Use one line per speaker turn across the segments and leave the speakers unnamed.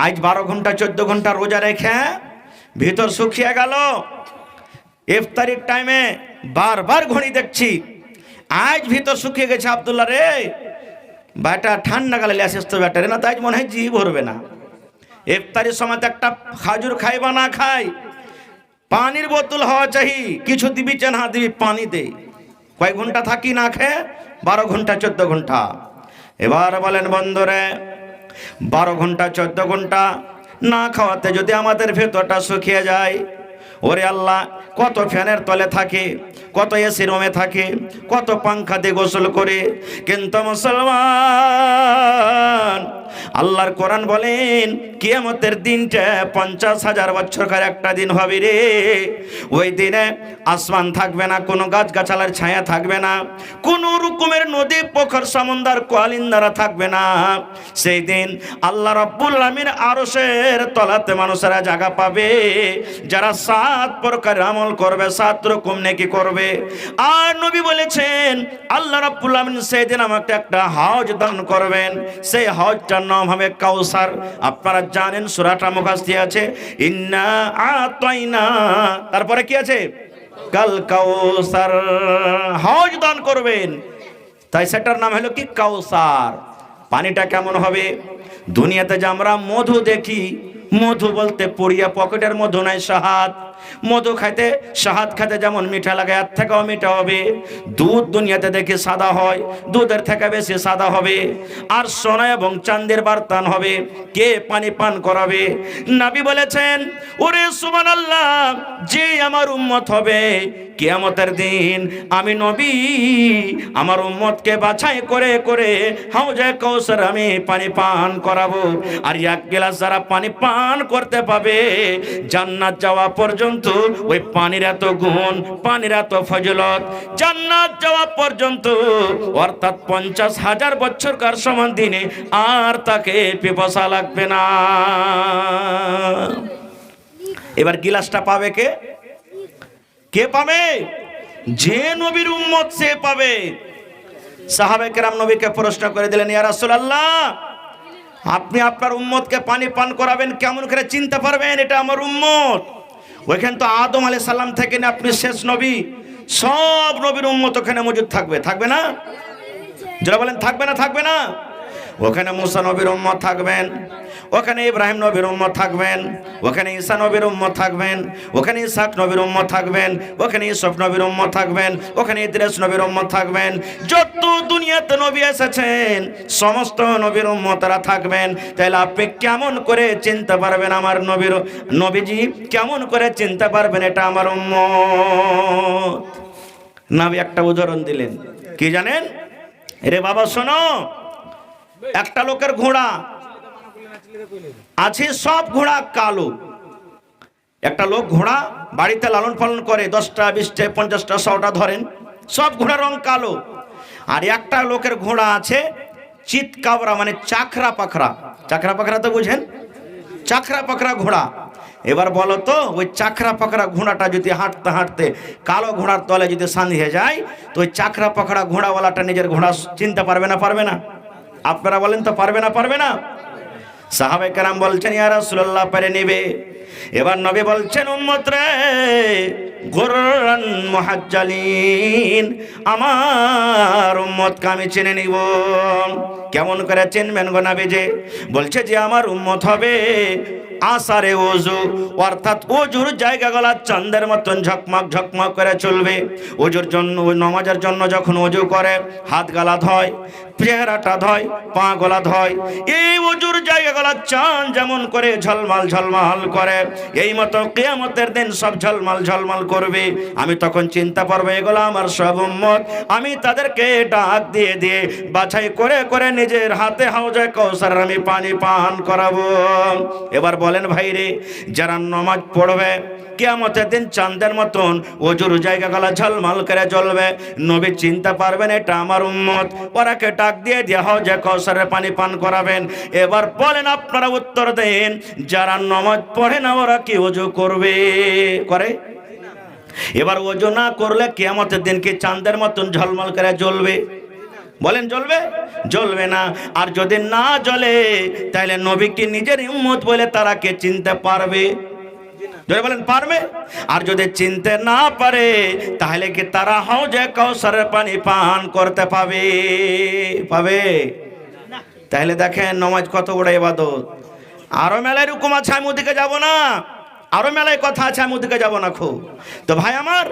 আজ 12 ঘন্টা 14 ঘন্টা রোজা রেখে ভিতর শুকিয়ে গেল। ইফতারির টাইমে বারবার ঘড়ি দেখছি, আজ ভিতর শুকিয়ে গেছে। আব্দুল্লাহ রে বেটা ঠান্ডা গালে লেসেস তো বেটা রে, না তাই মনে হয় জি ভরবে না। ইফতারির সময় একটা খাজুর খাই বা না খাই, পানির বোতল হওয়া চাই। কিছু দিবি চেন হা দিবি পানি দে। কয়েক ঘন্টা থাকি না খেয়ে? 12 ঘন্টা 14 ঘন্টা। এবার বলেন বন্ধুরে, 12 ঘন্টা 14 ঘন্টা না খাওয়াতে যদি আমাদের ভেতরটা শুকিয়ে যায়, ওরে আল্লাহ কত ফ্যানের তলে থাকে, কত এসি রুমে থাকে, কত পাংখা দিয়ে গোসল করে, কিন্তু মুসলমান আল্লাহর কোরআন বলেন কিয়ামতের দিনটা 50,000 বছরকার একটা দিন হবে রে। ওই দিনে আসমান থাকবে না, কোনো গাছগাছালার ছায়া থাকবে না, কোনো রকমের নদী পোখর সমুদ্র কোয়ালিন্দারা থাকবে না। সেই দিন আল্লাহ রাব্বুল আলামিন আরশের তলাতে মানুষেরা জায়গা পাবে যারা 7 প্রকার আমল করবে, 7 রকম নেকি করবে। আর নবী বলেছেন আল্লাহ রাব্বুল আলামিন সেই দিন আমাকে একটা হাউজ দান করবেন, সেই হাউজটার নাম হবে কাউসার। আপনারা জানেন সূরাটা মুখস্থ আছে, ইন্না আতাইনা, তারপরে কি আছে? কাল কাউসার। হাউজ দান করবেন, তাই সেটার নাম হলো কি? কাউসার। পানিটা কেমন হবে? দুনিয়াতে যে আমরা মধু দেখি, মধু বলতে পুড়িয়া পকেটের মধু নাই, শাহাদ। মধু খাইতে শাহাদ খাইতে যেমন মিঠা লাগে, এর থেকেও মিঠা হবে। দুধ দুনিয়াতে দেখি সাদা হয়, দুধের থেকে বেশি সাদা হবে। আর সোনা এবং চাঁদের বার্তান হবে, কে পানি পান করাবে? নবী বলেছেন ওরে সুবহানাল্লাহ, যে আমার উম্মত হবে কিয়ামতের দিন, আমি নবী আমার উম্মতকে বাছাই করে করে হাউজে কাউসার আমি পানি পান করাবো। আর এক গ্লাস যারা পানি পান করতে পাবে, জান্নাত যাওয়া পর্যন্ত ওই পানির এত গুণ, পানির এত ফজিলত, জান্নাত যাওয়া পর্যন্ত, অর্থাৎ 50,000 বছরকার সমান দিনে আর তাকে পিপাসা লাগবে না। এবার গিলাসটা পাবে কে? কে পাবে? যে নবীর উম্মত সে পাবে। সাহাবায়ে কেরাম নবীকে প্রশ্ন করে দিলেন, ইয়া রাসূলুল্লাহ, আপনি আপনার উম্মতকে পানি পান করাবেন, কেমন করে চিনতে পারবেন এটা আমার উম্মত? ওইখানে তো আদম আলাইহিস সালাম থেকে না আপনি শেষ নবী, সব নবীর উম্মত ওখানে মজুদ থাকবে, থাকবে না? যারা বলেন থাকবে না, থাকবে না? ওখানে মুসা নবীর উম্মত থাকবেন, ওখানে ইব্রাহিম নবীর উম্মত থাকবেন, ওখানে ঈসা নবীর উম্মত থাকবেন, ওখানে ইসহাক নবীর উম্মত থাকবেন, ওখানে ইউসুফ নবীর উম্মত থাকবেন, ওখানে ইদ্রিস নবীর উম্মত থাকবেন। যত দুনিয়াতে নবী এসেছেন সমস্ত নবীর উম্মতরা থাকবেন। তাহলে আপনি কেমন করে চিনতে পারবেন আমার নবীর, নবীজি কেমন করে চিনতে পারবেন এটা আমার উম্মত? নবী একটা উদাহরণ দিলেন, কি জানেন? রে বাবা শোনো, একটা লোকের ঘোড়া আছে, সব ঘোড়া কালো। একটা লোক ঘোড়া বাড়িতে লালন পালন করে, 10টা 20টা 50টা 100টা ধরেন, সব ঘোড়ার রং কালো। আর একটা লোকের ঘোড়া আছে চিতকাবরা, মানে চাকরা পাখরা। চাকরা পাখরা তো বুঝেন, চাকরা পাখরা ঘোড়া। এবার বলো তো, ওই চাকরা পাখরা ঘোড়াটা যদি হাঁটতে হাঁটতে কালো ঘোড়ার তলে যদি সাঁধিয়ে যায়, তো ওই চাকরা পাখরা ঘোড়াওয়ালাটা নিজের ঘোড়া চিনতে পারবে না, পারবে না? আপনারা বলেন তো পারবে না, পারবে না? সাহাবায়ে কেরাম বলছেন, ইয়া রাসূলুল্লাহ পারে নেবে। এবার নবী বলছেন, উম্মত রে, গুররান মুহাজ্জালিন, আমার উম্মতকে আমি চিনে নিব। কেমন করে চিনবেন গো নবীজি? বলছে যে আমার উম্মত হবে আসারে ওযু, অর্থাৎ ওযুর জায়গাগুলো চাঁদের মতন ঝকমক ঝকমক করে চলবে। ওযুর জন্য, ওই নামাজের জন্য যখন ওযু করে হাত গালা ধয়, চেহারাটা ধয়, পা গলা ধয়, এই ওযুর জায়গাগুলো চাঁদ যেমন করে ঝলমল ঝলমল করে, এই মতো কিয়ামতের দিন সব ঝলমল ঝলমল করবে। আমি তখন চিন্তা পারবো এগুলো আমার সব উম্মত। আমি তাদেরকে ডাক দিয়ে দিয়ে বাছাই করে করে নিজের হাতে হাউজে কাউসার আমি পানি পান করাবো। এবার বলেন ভাইরে, যারা নামাজ পড়বে কিয়ামতের দিন চাঁদের মতন ওযুর জায়গাগুলো ঝলমল করে জ্বলবে, নবী চিন্তা পারবেন এটা আমার উম্মত। ওরাকে ডাক দিয়ে দেওয়া হাউজে কাউসারের পানি পান করাবেন। এবার বলেন, আপনারা উত্তর দেন, যারা নামাজ পড়ে না ওরা কি ওযু করবে? করে? এবার ওযু না করলে কিয়ামতের দিন কি চাঁদের মতন ঝলমল করে জ্বলবে? বলেন জ্বলবে? জ্বলবে না। আর যদি না জ্বলে তাহলে নবীকে নিজের উম্মত বলে তারা কে চিনতে পারবে? যদি বলেন পারবে? আর যদি চিনতে না পারে তাহলে কি তারা হাউজে কাউসারের পানি পান করতে পাবে? পাবে? তাহলে দেখেন নামাজ কত বড় ইবাদত। আরো মেলায় রুকুম আছে, আমি ওদিকে যাব না। আরো মেলায় কথা আছে, আমি ওদিকে যাব না। খুব তো ভাই আমার,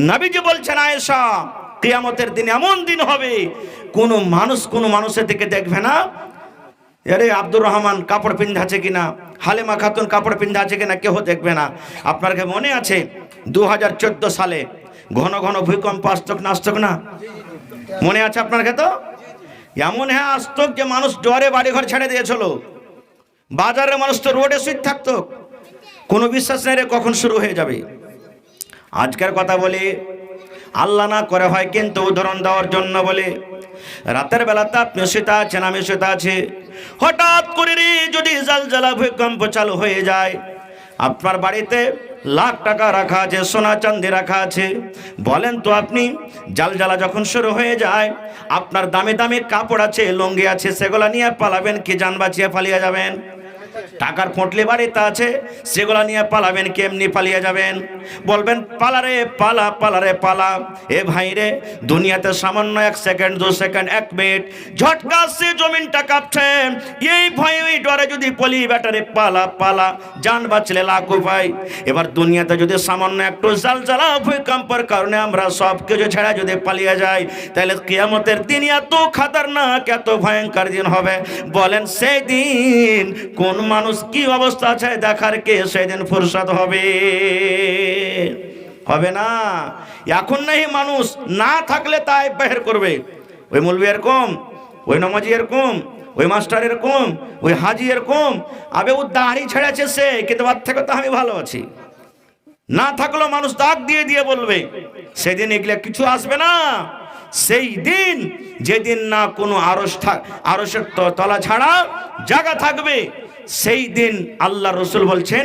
নবীজি বলছেন আয়েশা, কিয়ামতের দিন এমন দিন হবে কোন মানুষের দিকে দেখবে না, আরে আব্দুর রহমান কাপড় পিন্ধা আছে কিনা, হালিমা খাতুন কাপড় পিন্ধা আছে কিনা, কেউ দেখবে না। আপনার কি মনে আছে 2014 সালে ঘন ঘন ভূমিকম্প আসতক না, আসতক না? মনে আছে আপনার কাছে? তো এমন হ্যাঁ আসতক যে মানুষ জ্বরে বাড়ি ঘর ছেড়ে দিয়েছিল, বাজারের মানুষ তো রোডে শুয়ে থাকতো, কোনো বিশ্বাস নেই রে কখন শুরু হয়ে যাবে। আজকের কথা বলি, আল্লাহ না করে হয় কিন্তু উদাহরণ দেওয়ার জন্য বলে, রাতের বেলাতে আপনি শুতে আছেন, আমি শুতে আছি, হঠাৎ করে যদি জালজালা ভূমিকম্প চালু হয়ে যায়, আপনার বাড়িতে লাখ টাকা রাখা আছে, সোনা চাঁদি রাখা আছে, বলেন তো আপনি জালজালা যখন শুরু হয়ে যায়, আপনার দামি দামি কাপড় আছে, লুঙ্গি আছে, সেগুলা নিয়ে পালাবেন কি জান বাঁচিয়ে পালিয়ে যাবেন? টাকার পোটলি বাড়িতে আছে, সেগুলা নিয়ে পালাবেন কি এমনি পালিয়ে যাবেন? বলবেন পালারে পালা, পালারে পালা। এ ভাই রে, দুনিয়াতে সামান্য 1 সেকেন্ড 2 সেকেন্ড 1 মিনিট ঝটকা সে জমিনটা কাঁপছে, এই ভয় ওই ডরে যদি বলি ব্যাটারে পালা পালা, জান বাঁচলে লাখ উপায়। এবার দুনিয়াতে যদি সামান্য একটু জালজালা ভূমিকম্পের কারণে আমরা সব কিছু ছেড়ে যদি পালিয়ে যাই, তাহলে কিয়ামতের দিন এত খাতারনাক, এত ভয়ঙ্কর দিন হবে। বলেন সেই দিন কোন মানুষ কি অবস্থা আছে দেখার কে সেদিন ফুরসত হবে? হবে না। এখন নাই মানুষ না থাকলে তাই বের করবে, ওই মৌলবি এরকম, ওই নমাজি এরকম, ওই মাস্টার এরকম, ওই হাজি এরকম, আবে ও দাড়ি ছেড়েছে সে, কিন্তু তার থেকে তো আমি ভালো আছি। না থাকলেও মানুষ দাগ দিয়ে দিয়ে বলবে, সেদিন এগুলো কিছু আসবে না। সেই দিন যেদিন না কোনো আরশের তলা ছাড়া জায়গা থাকবে, সেই দিন আল্লাহ রসুল বলছেন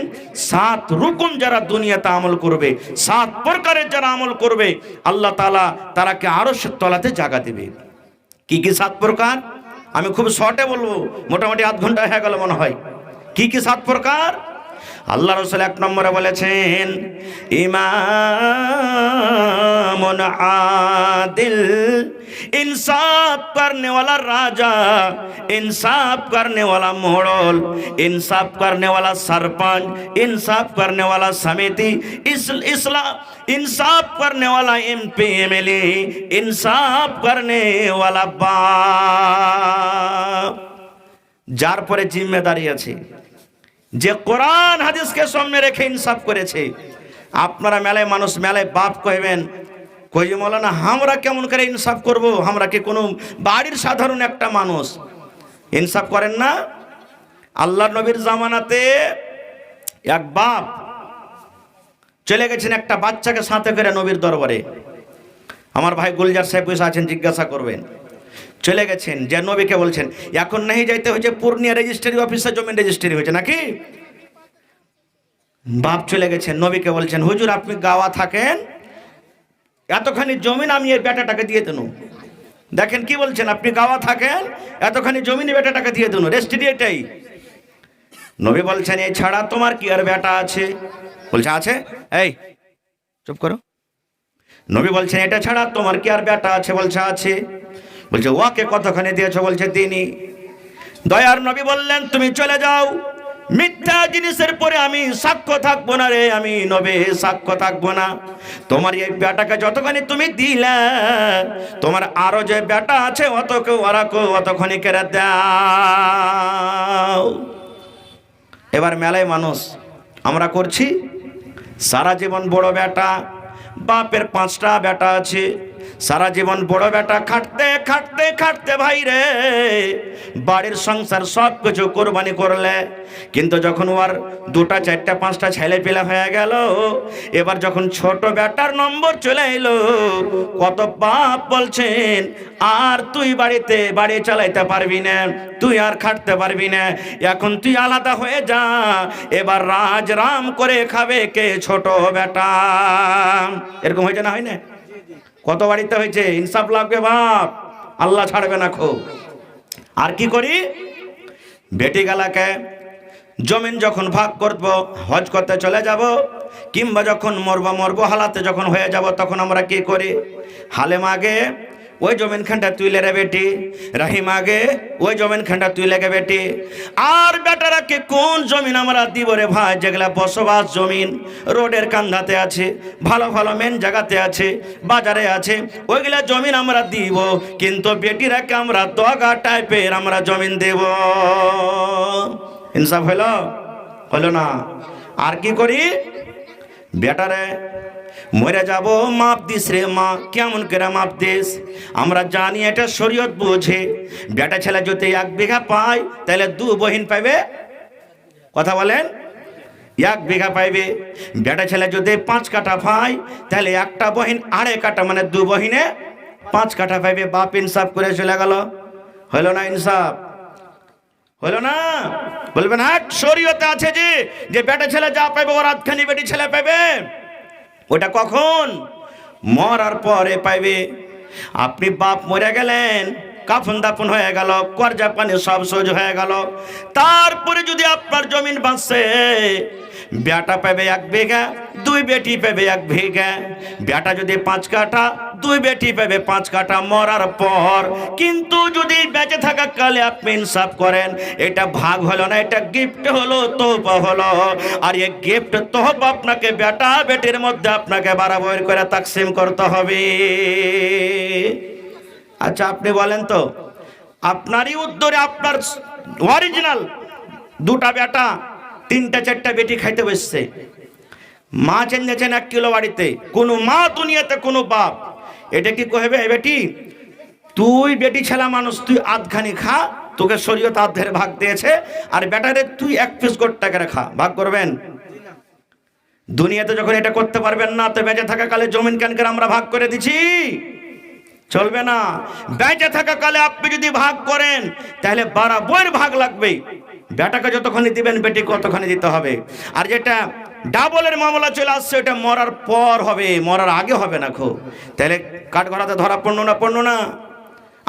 7 রকম যারা দুনিয়াতে আমল করবে, 7 প্রকারের যারা আমল করবে, আল্লাহ তাআলা তারাকে আরশের তলাতে জায়গা দেবে। কি কি 7 প্রকার? আমি খুব শর্টে বলবো, মোটামুটি আধ ঘন্টা হয়ে গেল মনে হয়। কি কি 7 প্রকার? আল্লাহ রসুল 1 নম্বরে বলেছেন, ইমামুন আদিল, इंसाफ करने वाला राजा, इंसाफ करने वाला मोड़ल, इंसाफ करने वाला सरपंच, इंसाफ करने वाला समिति, इंसाफ करने वाला एमपी एमएलए, इंसाफ करने वाला बाप। যার পরে জিম্মেদারি আছে, যে কোরআন হাদিসকে সামনে রেখে ইনসাফ করেছে। আপনারা মেলায় মানুষ মেলায় বাপ কইবেন, কই যে মৌলানা আমরা কেমন করে ইনসাফ করব? আমরা কি কোনো বাড়ির সাধারণ একটা মানুষ? ইনসাফ করেন না? আল্লাহর নবীর জামানাতে এক বাপ চলে গেছেন একটা বাচ্চাকে সাথে করে নবীর দরবারে। আমার ভাই গুলজার সাহেব বসে আছেন, জিজ্ঞাসা করবেন। চলে গেছেন, যে নবীকে বলছেন, এখন नहीं যাইতে হয়েছে পূর্ণিয়া রেজিস্ট্রি অফিসে, জমিন রেজিস্ট্রি হয়েছে নাকি? বাপ চলে গেছেন, নবীকে বলছেন, হুজুর আপনি গাওয়া থাকেন, এতখানি জমিন আমি এই বেটাটাকে দিয়ে দেন। দেখেন কি বলছেন, আপনি গাওয়া থাকেন, এতখানি জমিন বেটাটাকে দিয়ে দেন, রেজিস্ট্রি এটাই। নবী বলছেন, এছাড়া তোমার কি আর বেটা আছে? বলছে আছে। এই চুপ করো। নবী বলছেন, এটা ছাড়া তোমার কি আর বেটা আছে? বলছে আছে। বলছে ওকে কতখানি দিয়েছো? বলছে 3। দয়ার নবী বললেন, তুমি চলে যাও, মিথ্যা জিনিসের পরে আমি সাক্ষ্য থাকবো না রে, আমি নবী সাক্ষ্য থাকবো না। তোমার এই বেটাকে যতখানি তুমি দিলে, তোমার আরো যে বেটা আছে অতখানি কেড়ে দাও। এবার মেলায় মানুষ আমরা করছি, সারা জীবন বড় বেটা, বাপের 5টা বেটা আছে, সারা জীবন বড় বেটা খাটতে খাটতে খাটতে ভাই রে বাড়ির সংসার সব কিছু কোরবানি করলে, কিন্তু যখন ওর 2টা 4টা 5টা ছেলে পেলে হয়ে গেল, এবার যখন ছোট বেটার নম্বর চলে এলো, কত বাপ বলছেন, আর তুই বাড়ি চালাইতে পারবি না, তুই আর খাটতে পারবি না, এখন তুই আলাদা হয়ে যা, এবার রাম করে খাবে কে? ছোট বেটা। এরকম হয়েছে না? হয় না? কত বাড়িতে হয়েছে? ইনসাফ লাগবে বাপ। আল্লাহ ছাড়বে না খুব। আর কি করি, বেটি গালাকে জমিন যখন ভাগ করব, হজ করতে চলে যাব, কিংবা যখন মরবো হালাতে যখন হয়ে যাব, তখন আমরা কি করি, হালেম আগে ওই জমিন খানটা তুইলে রে বেটি, রাহিম আগে ওই জমিন খানটা তুইলে গে বেটি। আর বেটারাকে কোন জমিন আমরা দিব রে ভাই, যেগুলা বসবাস জমিন, রোডের কান্ধাতে আছে, ভালো ভালো মেন জায়গাতে আছে, বাজারে আছে, ওইগুলা জমিন আমরা দিব। কিন্তু বেটিরাকে আমরা দগা টাইপের আমরা জমিন দেব। ইনসাফ হলো না। আর কি করি, বেটারে মরে যাব, মাপ দিস রে মা, কেমন করে মাপ দিস? আমরা জানি এটা শরীয়ত বুঝে, বেটা ছেলে যদি 1 বিঘা পায় তাহলে 2 বহিন পাইবে। কথা বলেন, 1 বিঘা পাইবে। বেটা ছেলে যদি 5 কাঠা পায় তাহলে একটা বহিন 2.5 কাঠা, মানে 2 বহিনে 5 কাঠা পাইবে। বাপ ইনসাফ করে চলে গেল, হলো না ইনসাফ? হলো না? বলবেন হ্যাঁ শরীয়তে আছে যে বেটা ছেলে যা পাইবে ওর আধখানি বেটি ছেলে পাইবে। ওটা কখন? মরার পরে পাইবে। আপনি বাপ মরে গেলেন, কাফন দাফন হয়ে গেল, কর্জা পানি সব সহ্য হয়ে গেল, তারপরে যদি আপনার জমিন বাঁচছে, বেটা পাবে 1 বিঘা, 2 বেটি পাবে 1 বিঘা। বেটা যদি 5 কাঠা, 2 বেটি পাবে 5 কাঠা মরার পর। কিন্তু যদি বেঁচে থাকা কালে আপনি ইনসাফ করেন, এটা ভাগ হলো না, এটা গিফট হলো, তোহফা হলো। আর এই গিফট তোহফা আপনাকে বেটা বেটির মধ্যে আপনাকে বরাবর করে তাকসিম করতে হবে। আচ্ছা আপনি বলেন তো, আপনারই উদ্দরে আপনার অরিজিনাল 2টা বেটা 3টা 4টা বেটি খাইতে বসছে, মা চেঞ্জেছেন 1 কিলো বাড়িতে, কোনো মা দুনিয়াতে কোনো বাপ এটা কি কইবে, বেটি তুই বেটি ছেলে মানুষ, তুই আধখানি খা, তোকে শরীয়ত আধের ভাগ দিয়েছে, আর বেটারে তুই 1 পিস গোটা করে খা। ভাগ করবেন? দুনিয়াতে যখন এটা করতে পারবেন না, তো বেঁচে থাকা কালে জমিন কেন করে আমরা ভাগ করে দিছি? চলবে না। বেঁচে থাকা কালে আপনি যদি ভাগ করেন তাহলে বরাবর ভাগ লাগবে। বেটাকে যতখানি দিবেন বেটি কতখানি দিতে হবে। আর যেটা ডাবলের মামলা চলে আসছে, এটা মরার পর হবে, মরার আগে হবে না। তাহলে কাঠগড়াতে ধরা পড়লো না,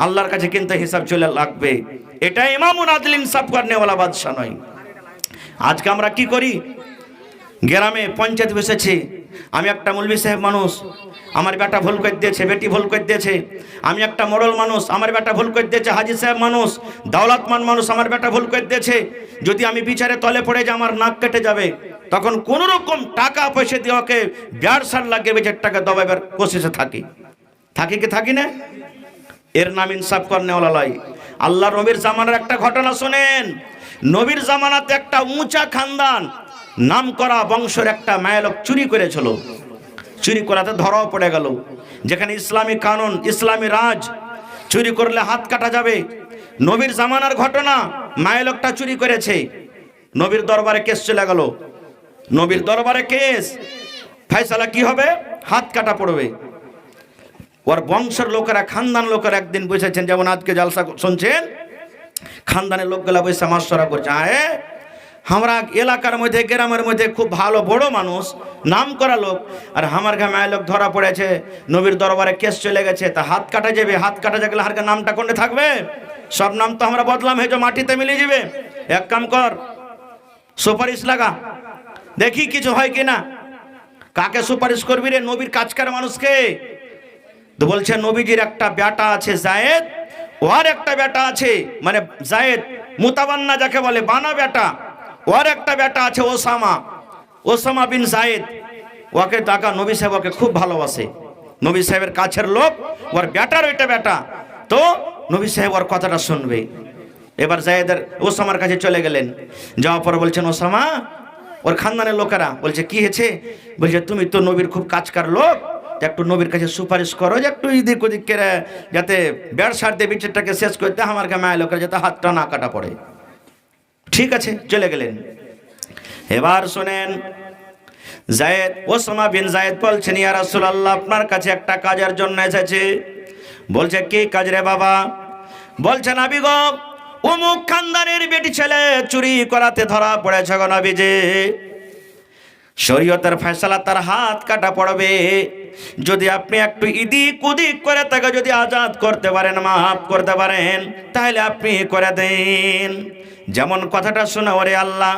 আল্লাহর কাছে কিন্তু হিসাব চলে লাগবে। এটা ইমামুল আদল ইনসাফ করনেওয়ালা বাদশা নয়। আজকে আমরা কি করি, গ্রামে পঞ্চায়েত বসেছি, আমি একটা মৌলভী সাহেব মানুষ, আমার বেটা ভুল করে দিয়েছে, বেটি ভুল করে দিয়েছে। আমি একটা মোড়ল মানুষ, আমার বেটা ভুল করে দিয়েছে। হাজি সাহেব মানুষ, দৌলতমান মানুষ, আমার বেটা ভুল করে দিয়েছে। যদি আমি বিচারে তলে পড়ে যে আমার নাক কেটে যাবে, তখন কোন রকম টাকা পয়সা দিয়ে ওকে 1.5 লাগিয়ে বেচার টাকা দবাইবার কোশিশে থাকি কি থাকি না? এর নাম ইনসাফ করনেওয়ালা লয়। আল্লাহ নবীর জামানার একটা ঘটনা শোনেন। নবীর জামানাতে একটা উঁচা খানদান, নাম করা বংশের একটা মায়ালোক চুরি করেছিল। চুরি করাতে ধরাও পড়ে গেল। যেখানে ইসলামী কানুন, ইসলামী রাজ, চুরি করলে হাত কাটা যাবে। নবীর জামানার ঘটনা, মায়ালোকটা চুরি করেছে, নবীর দরবারে কেস চলে গেল। নবীর দরবারে কেস, ফয়সালা কি হবে? হাত কাটা পড়বে। ওর বংশের লোকেরা, খানদান লোকেরা একদিন বসেছেন, যেমন আজকে জালসা শুনছেন, খানদানের লোকগুলা বসে মাসরা করছে, আমরা এলাকার মধ্যে, গ্রামের মধ্যে খুব ভালো বড় মানুষ, নাম করা লোক, আর আমার গায়ে লোক ধরা পড়েছে, নবীর দরবারে কেস চলে গেছে, তা হাত কাটা যাবে। হাত কাটা গেলে হার নামটা কোনটা থাকবে? সব নাম তো আমরা বদলাম, হয়ে মাটিতে মিলিয়ে যাবে। এক কাম কর, সুপারিশ লাগা, দেখি কিছু হয় কিনা। কাকে সুপারিশ করবি রে? নবীর কাজকার মানুষকে। তো বলছে নবীজির একটা বেটা আছে জায়েদ, ওর একটা বেটা আছে, মানে জায়েদ মুতাবান্না যাকে বলে, বানা বেটা, ওর একটা বেটা আছে ওসামা বিন জায়েদ। ওকে টাকা, নবী সাহেব ওকে খুব ভালোবাসে, নবী সাহেবের কাছের লোক, ওর বেটার ওইটা বেটা। তো নবী সাহেব ওর কথাটা শুনবে। এবার জায়েদের ওসামার কাছে চলে গেলেন। যাওয়ার পর বলছেন, ওসামা, ওর খানদানের লোকেরা বলছে কি হয়েছে? বলছে তুমি তো নবীর খুব কাজকার লোক, একটু নবীর কাছে সুপারিশ করো যে একটু এদিক ওদিক করে যাতে 1.5 দিয়ে বিচারটাকে শেষ করতে আমার মায়ের লোকের যাতে হাতটা না কাটা পড়ে। ঠিক আছে, চলে গেলেন। এবার শোনেন, জায়েদ, ওসামা বিন জায়েদ বলছেন, ইয়া রাসূলুল্লাহ, আপনার কাছে একটা কাজের জন্য এসেছে। বলছে কি কাজ রে বাবা? বলছে নবী গো, অমুক খানদানের বেটি ছেলে চুরি করাতে ধরা পড়েছে গো নবীজি, শরীয়তের ফয়সালা, তার হাত কাটা পড়বে। যদি আপনি একটু ইদিক উদিক করে তাকে যদি আজাদ করতে পারেন, মাফ করতে পারেন, তাহলে আপনি করে দেন। যেমন কথাটা শোনা, ওরে আল্লাহ,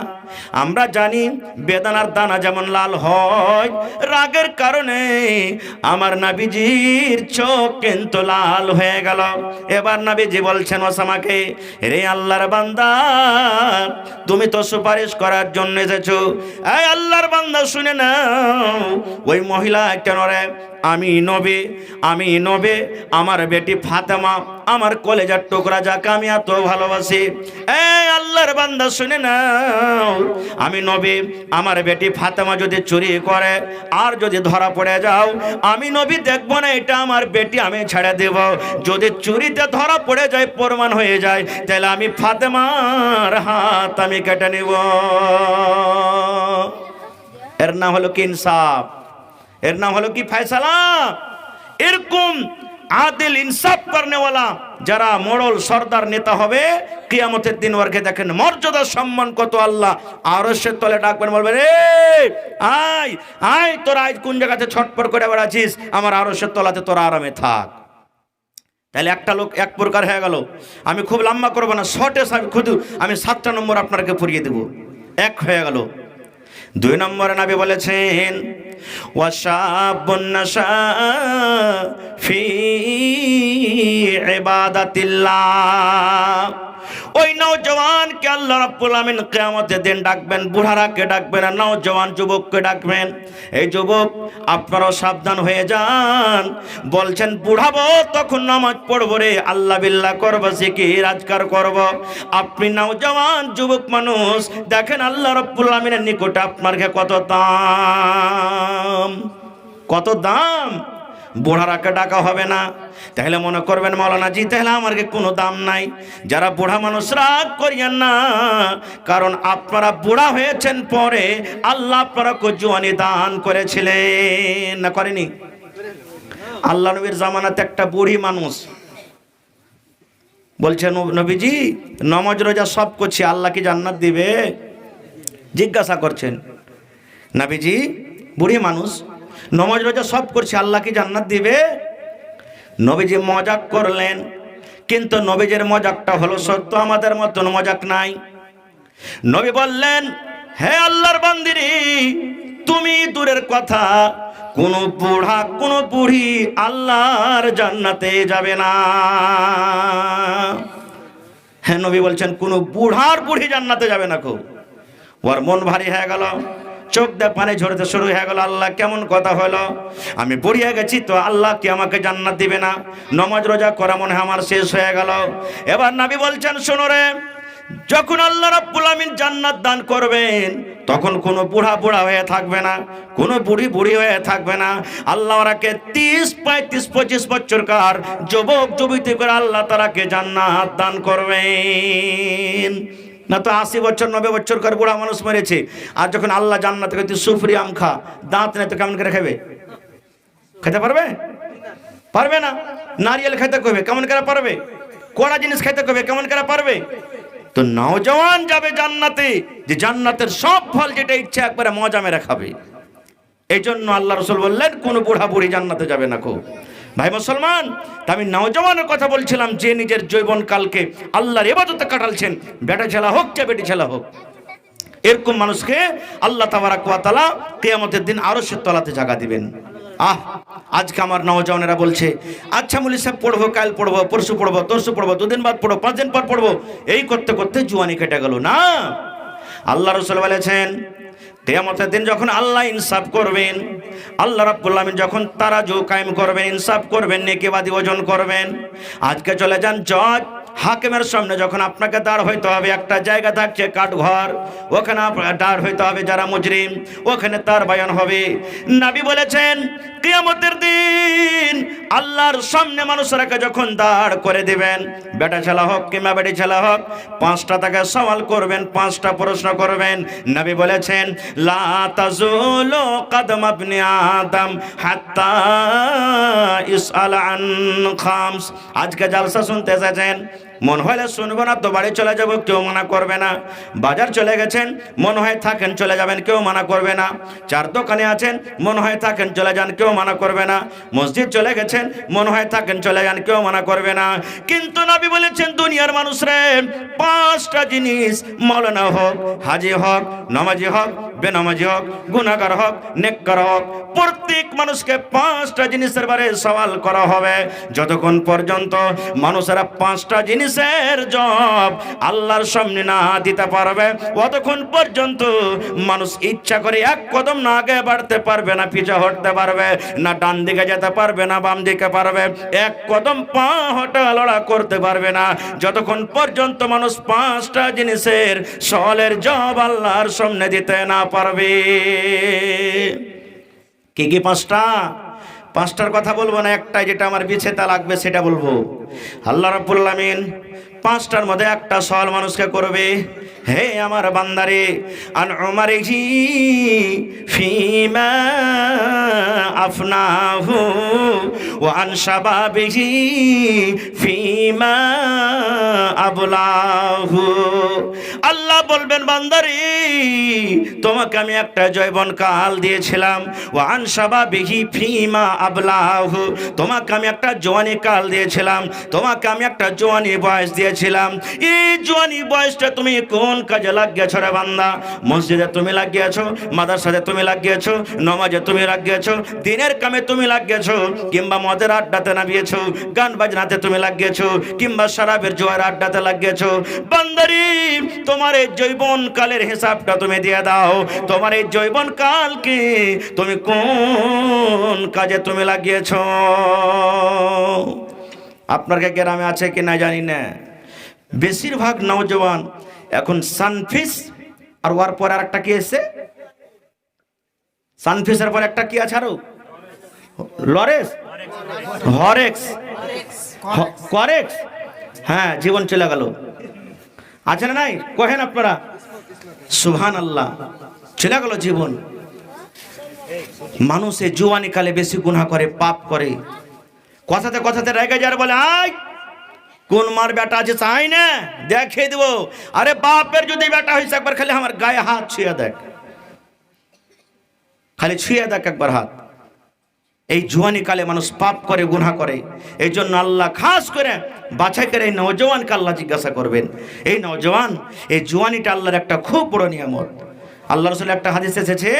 আমরা জানি বেদানার দানা যেমন লাল হয়, রাগের কারণে আমার নবীজির চোখ কিন্তু লাল হয়ে গেল। এবার নবীজি বলছেন ওসামাকে, রে আল্লাহর বান্দা, তুমি তো সুপারিশ করার জন্য এসেছো। এই আল্লাহর বান্দা শুনে নাও, ওই মহিলা কেন রে, আমি নবী, আমার বেটি ফাতেমা, আমার কলেজার টুকরা, যাকে আমি এত ভালোবাসি। এই আল্লাহর বান্দা শুনে নাও, আমি নবী, আমার বেটি ফাতেমা যদি চুরি করে আর যদি ধরা পড়ে যাও, আমি নবী দেখবো না এটা আমার বেটি, আমি ছেড়ে দেব। যদি চুরিতে ধরা পড়ে যায়, প্রমাণ হয়ে যায়, তাহলে আমি ফাতেমার হাত আমি কেটে নিব। এর নাম হলো কি ইনসাফ, এর নাম হলো কি ফয়সালা। এরকম আদিল ইনসাফ করনেওয়ালা যারা মোড়ল সর্দার নেতা হবে, কিয়ামতের দিন ওরকে দেখেন মর্যাদা সম্মান কত। আল্লাহ আরশের তলে ডাকবেন, বলবেন, রে আয় আয়, তোরা আজ কোন জায়গাতে ছটপট করে বেড়াচ্ছিস, আমার আরশের তলাতে তোরা আরামে থাক। তাহলে একটা লোক এক প্রকার হয়ে গেল। আমি খুব লম্বা করবো না, শর্টে খুদ আমি 7টা নম্বর আপনাকে পড়িয়ে দেব। এক হয়ে গেল। 2 নম্বরে নবী বলেছেন, ওয়াশাবুন নাশা ফি ইবাদাতিল্লাহ। ওই নওজওয়ানকে আল্লাহ রাব্বুল আমিন কিয়ামতের দিন ডাকবেন, বুড়ারাকে ডাকবেন আর নওজওয়ান যুবককে ডাকবেন। এই যুবক, আপনারাও সাবধান হয়ে যান। বলছেন, বুড়াবো তখন নামাজ পড়বো রে, আল্লাহ বিল্লাহ করবো, জিকির আজকার করব। আপনি নওজওয়ান যুবক মানুষ, দেখেন আল্লাহ রাব্বুল আমিনের নিকটে আপনার কত দাম, কত দাম। বুড়ারাকে ডাকা হবে না। তাহলে মনে করবেন মাওলানা জি, তাহলে আমার কোনো দাম নাই। যারা বুড়া মানুষ, রাগ করিয়েন না, কারণ আপনারা বুড়া হয়েছেন পরে, আল্লাহ আপনারা জওয়ানি দান করেছিলেন না, করেনি? আল্লাহ নবীর জামানাতে একটা বুড়ি মানুষ বলছেন, নবীজি নামাজ রোজা সব করছি, আল্লাহ কি জান্নাত দিবে? জিজ্ঞাসা করছেন, নবীজি বুড়ি মানুষ, নামাজ রোজা সব করছি, আল্লাহ কি জান্নাত দিবে? নবীজি মজাক করলেন, কিন্তু নবীজির মজাকটা হলো সত্য, আমাদের মতন মজাক নাই। নবী বললেন, হে আল্লাহর বান্দিরি, তুমি দূরের কথা, কোন বুড়া কোন বুড়ি আল্লাহর জান্নাতে যাবে না। হ্যাঁ, নবী বলছেন কোন বুড়ার বুড়ি জান্নাতে যাবে না। খুব ওর মন ভারী হয়ে গেল, চোখ দিয়ে পানি ঝরতে শুরু হয়ে গেল। আল্লাহ কেমন কথা হলো, আমি বুড়িয়ে গেছি তো আল্লাহ কি আমাকে জান্নাত দিবে না? নামাজ রোজা করা মনে হয় আমার শেষ হয়ে গেল। এবার নবী বলছেন, শোনো রে, যখন আল্লাহ রাব্বুল আমিন জান্নাত দান করবেন, তখন কোনো বুড়া বুড়া হয়ে থাকবে না, কোনো বুড়ি বুড়ি হয়ে থাকবে না। আল্লাহ ওরাকে 30, 35, 25 বছরকার যুবক যুবতী করে আল্লাহ তারাকে জান্নাত দান করবেন। না তো 80 বছর 90 বছর করে বুড়া মানুষ মরেছে, আর যখন আল্লাহ জান্নাত থেকে তুই সুফরি আম খা, দাঁত নেই তো কেমন করে খাবে? খেতে পারবে? পারবে না। নারিয়েল খেতে কবে, কেমন করে পারবে? কড়া জিনিস খেতে কবে, কেমন করে পারবে? তো নওজওয়ান যাবে জান্নাতে, যে জান্নাতের সব ফল যেটা ইচ্ছা একবারে মজা মেরে খাবে। এই জন্য আল্লাহ রাসূল বললেন, কোন বুড়া বুড়ি জান্নাতে যাবে না। ভাই মুসলমান, আমি নওজওয়ানের কথা বলছিলাম, যে নিজের যৌবন কালকে আল্লাহর ইবাদতে কাটালছেন, বেটা ছেলা হোক চা বেটি ছেলা হোক, এরকম মানুষকে আল্লাহ তাবারাক ওয়া তাআলা কিয়ামতের দিন আরশের তলাতে জায়গা দিবেন। আজকে আমার নওজওয়ানেরা বলছে, আচ্ছা মুলি সাহেব পড়বো, কাল পড়বো, পরশু পড়বো, তরশু পড়বো, 2 দিন বাদ পড়বো, 5 দিন পর পড়বো, এই করতে করতে জুয়ানি কেটে গেল। না, আল্লাহ রাসূল বলেছেন, কিয়ামতের দিন যখন আল্লাহ ইনসাফ করবেন, আল্লাহ রাব্বুল আমিন যখন তারাজু কায়েম করবেন, ইনসাফ করবেন, নেকিবাদি ওজন করবেন। আজকে চলে যান জজ হাকিমের সামনে, যখন আপনাকে দাঁড় হইতে হবে, একটা জায়গা থাকছে কাঠঘর, ওখানে দাঁড় হইতে হবে যারা মুজরিম, ওখানে তার বয়ান হবে। নবী বলেছেন, কিয়ামতের দিন আল্লাহর সামনে মানুষরাকে যখন দাঁড় করে দিবেন, বেটা ছেলা হোক কিংবা বেটি ছেলা হোক, 5টা তাকে সওয়াল করবেন, 5টা প্রশ্ন করবেন। নবী বলেছেন, লা তাজুলু কদম ইবনে আদম হাত্তা ইসআল আন খামস। আজকে জালসা শুনতে এসেছেন, মন হলে শুনবো না তো বাড়ি চলে যাব, কেউ মানা করবে না। বাজার চলে গেছেন, মন হয় থাকেন চলে যাবেন, কেউ মানা করবে না। চার দোকানে আছেন, মন হয় থাকেন চলে যান, কেউ মানা করবে না। মসজিদ চলে গেছেন, মন হয় থাকেন চলে যান, কেউ মানা করবে না। কিন্তু নবী বলেছেন দুনিয়ার মানুষরে পাঁচটা জিনিস, মাওলানা হোক, হাজি হোক, নামাজি হোক, বেনামাজি হোক, গুনাহগার হোক, নেককার হোক, প্রত্যেক মানুষকে পাঁচটা জিনিসের বারে সওয়াল করা হবে। যতক্ষণ পর্যন্ত মানুষেরা পাঁচটা জিনিসের জবাব আল্লাহর সামনে না দিতে পারবে, অতক্ষণ পর্যন্ত মানুষ ইচ্ছা করে এক কদম না আগে বাড়তে পারবে না, পিছে হটতে পারবে না, ডান দিকে যেতে পারবে না, বাম দিকে পারবে, এক কদম পা হটা লড়া করতে পারবে না, যতক্ষণ পর্যন্ত মানুষ পাঁচটা জিনিসের সওয়ালের জবাব আল্লাহর সামনে দিতে না পারবে। কি কি পাঁচটা? পাঁচটার কথা বলবো না, একটাই যেটা আমার বিছেতা লাগবে সেটা বলবো। আল্লাহ রাব্বুল আলামিন পাঁচটার মধ্যে একটা সওয়াল মানুষকে করবে, হে আমার বান্দারে, আন উমারিহি ফিমা আফনাহু ওয়া আন শাবাবিহি ফিমা আবলাহু। আল্লাহ বলবেন বান্দারে, তোমাকে আমি একটা যৌবন কাল দিয়েছিলাম, ওয়া আন শাবাবিহি ফিমা আবলাহু, তোমাকে আমি একটা জওয়ানি কাল দিয়েছিলাম, তোমাকে আমি একটা জওয়ানি বয়স দিয়েছিলাম। এই জওয়ানি বয়সটা তুমি কোন কাজে লাগিয়েছো রে বান্দা? মসজিদে তুমি লাগিয়েছো, মাদ্রাসাতে তুমি লাগিয়েছো, নামাজে তুমি লাগিয়েছো, দিনের কামে তুমি লাগিয়েছো, কিংবা মদের আড্ডাতে নামিয়েছো, গান বাজনাতে তুমি লাগিয়েছো, কিংবা শরাবের জোয়ার আড্ডাতে লাগিয়েছো। বান্দারি, তোমার এই যৌবন কালের হিসাবটা তুমি দিয়ে দাও। তোমার এই যৌবন কালকে তুমি কোন কাজে তুমি লাগিয়েছো? আপনার গ্রামে আছে কি না জানি না, বেশিরভাগ নওজওয়ান এখন সানফিস আর ওর পর আর একটা কি এসে, সানফিসের পর একটা কি আছে আরো, লরেক্স, হরেক্স, করেক্স, হ্যাঁ জীবন চলে গেল। আছে না নাই কহেন আপনারা? সুবহানাল্লাহ, চলে গেল জীবন। মানুষ এই জওয়ানি কালে বেশি গুনাহ করে, পাপ করে, কথাতে কথাতে রেগে যার বলে আয় কোন মার বেটা আছে চাই না দেখিয়ে দেবো। আরে বাপের যদি বেটা হয়েছে একবার খালি আমার গায়ে হাত ছুঁয়ে দেখ, খালি ছুঁয়ে দেখ একবার হাত। এই জওয়ানি কালে মানুষ পাপ করে, গুনাহ করে। এই জন্য আল্লাহ খাস করে বাছাই করে এই নওজওয়ানকে আল্লাহ জিজ্ঞাসা করবেন, এই নওজওয়ান, এই জওয়ানিটা আল্লাহর একটা খুব বড় নিয়ামত। আল্লাহ রাসূলের একটা হাদিস এসেছে,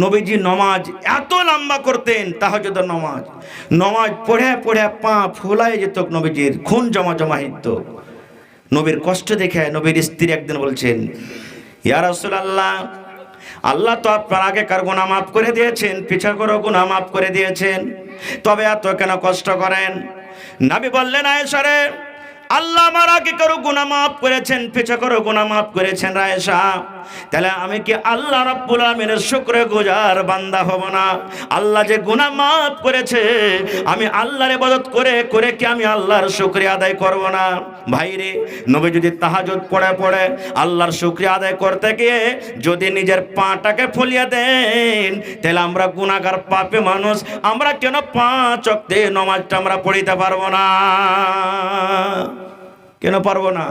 নবীজি নমাজ এত লম্বা করতেন, তাহাজ্জুদের নমাজ, নমাজ পড়ে পড়ে পা ফুলায় যেত, নবীজির খুন জমা জমা হইত। নবীর কষ্ট দেখে নবীর স্ত্রী একদিন বলছেন, ইয়া রাসূলুল্লাহ, আল্লাহ তো আপনার আগেকার গুনাহ মাফ করে দিয়েছেন, পিছাকার গুনাহ মাফ করে দিয়েছেন, তবে এত কেন কষ্ট করেন? নবী বললেন, আয়েশা রে, আল্লাহ আমার আগেকার গুনাহ মাফ করেছেন, পিছাকার গুনাহ মাফ করেছেন আয়েশা, তাহলে আমি কি আল্লাহ রাব্বুল আলামিনের শুকরগুজার বান্দা হব না? আল্লাহ যে গুনাহ মাফ করেছে, আমি আল্লাহর ইবাদত করে করে কি আমি আল্লাহর শুকরিয়া আদায় করব না? ভাইরে, নবী যদি তাহাজ্জুদ পড়ে পড়ে আল্লাহর শুকরিয়া আদায় করতে গিয়ে যদি নিজের পাটাকে ফুলিয়ে দেন, তাহলে আমরা গুনাহগার পাপী মানুষ, আমরা কেন পাঁচ ওয়াক্তে নামাজটা আমরা পড়িতে পারবো না? কেন পারবো না?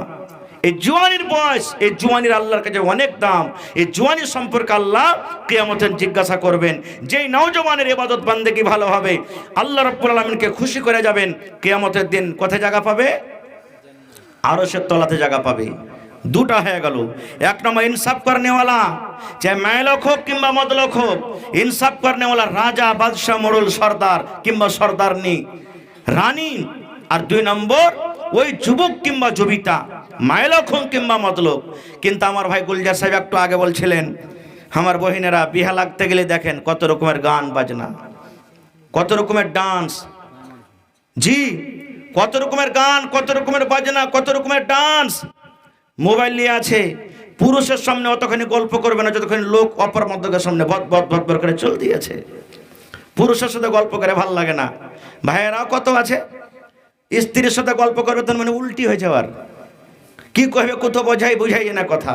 এই জওয়ানির বয়স, এই জওয়ানির আল্লাহর কাছে অনেক দাম। এই জওয়ানি সম্পর্কে আল্লাহ কিয়ামতে জিজ্ঞাসা করবেন। যেই নওজওয়ানের ইবাদত বান্দেগি ভালো হবে, আল্লাহ রাব্বুল আলামিনকে খুশি করে যাবেন, কিয়ামতের দিন কোথায় জায়গা পাবে? আরশের তলাতে জায়গা পাবে। দুটা হয়ে গেল, এক নম্বর ইনসাফ করনেওয়ালা, চাহে মেয়েলোক হোক কিংবা মদলোক হোক, ইনসাফ করনেওয়ালা রাজা, বাদশাহ, মোড়ল, সর্দার কিংবা সর্দারনি, রানী। আর দুই নম্বর ওই যুবক কিংবা যুবিতা, মাইলক হোক কিংবা মতলব। কিন্তু আমার ভাই গুলজার সাহেব একটু আগে বলছিলেন, আমার বহিনেরা বিহা লাগতে গেলে দেখেন কত রকমের গান বাজনা, কত রকমের ডান্স, জি কত রকমের গান, কত রকমের বাজনা, কত রকমের ডান্স। মোবাইল নিয়ে আছে, পুরুষের সামনে অতখানি গল্প করবে না যতখানি লোক অপর মধ্যকের সামনে ভদ ভদ ভদ ভদ করে চল দিয়েছে। পুরুষের সাথে গল্প করে ভাল লাগে না। ভাইয়েরাও কত আছে, স্ত্রীর সাথে গল্প করবে তার মানে উল্টি হয়ে যাওয়ার, কি কহবে কত বোঝাই বুঝাই না কথা।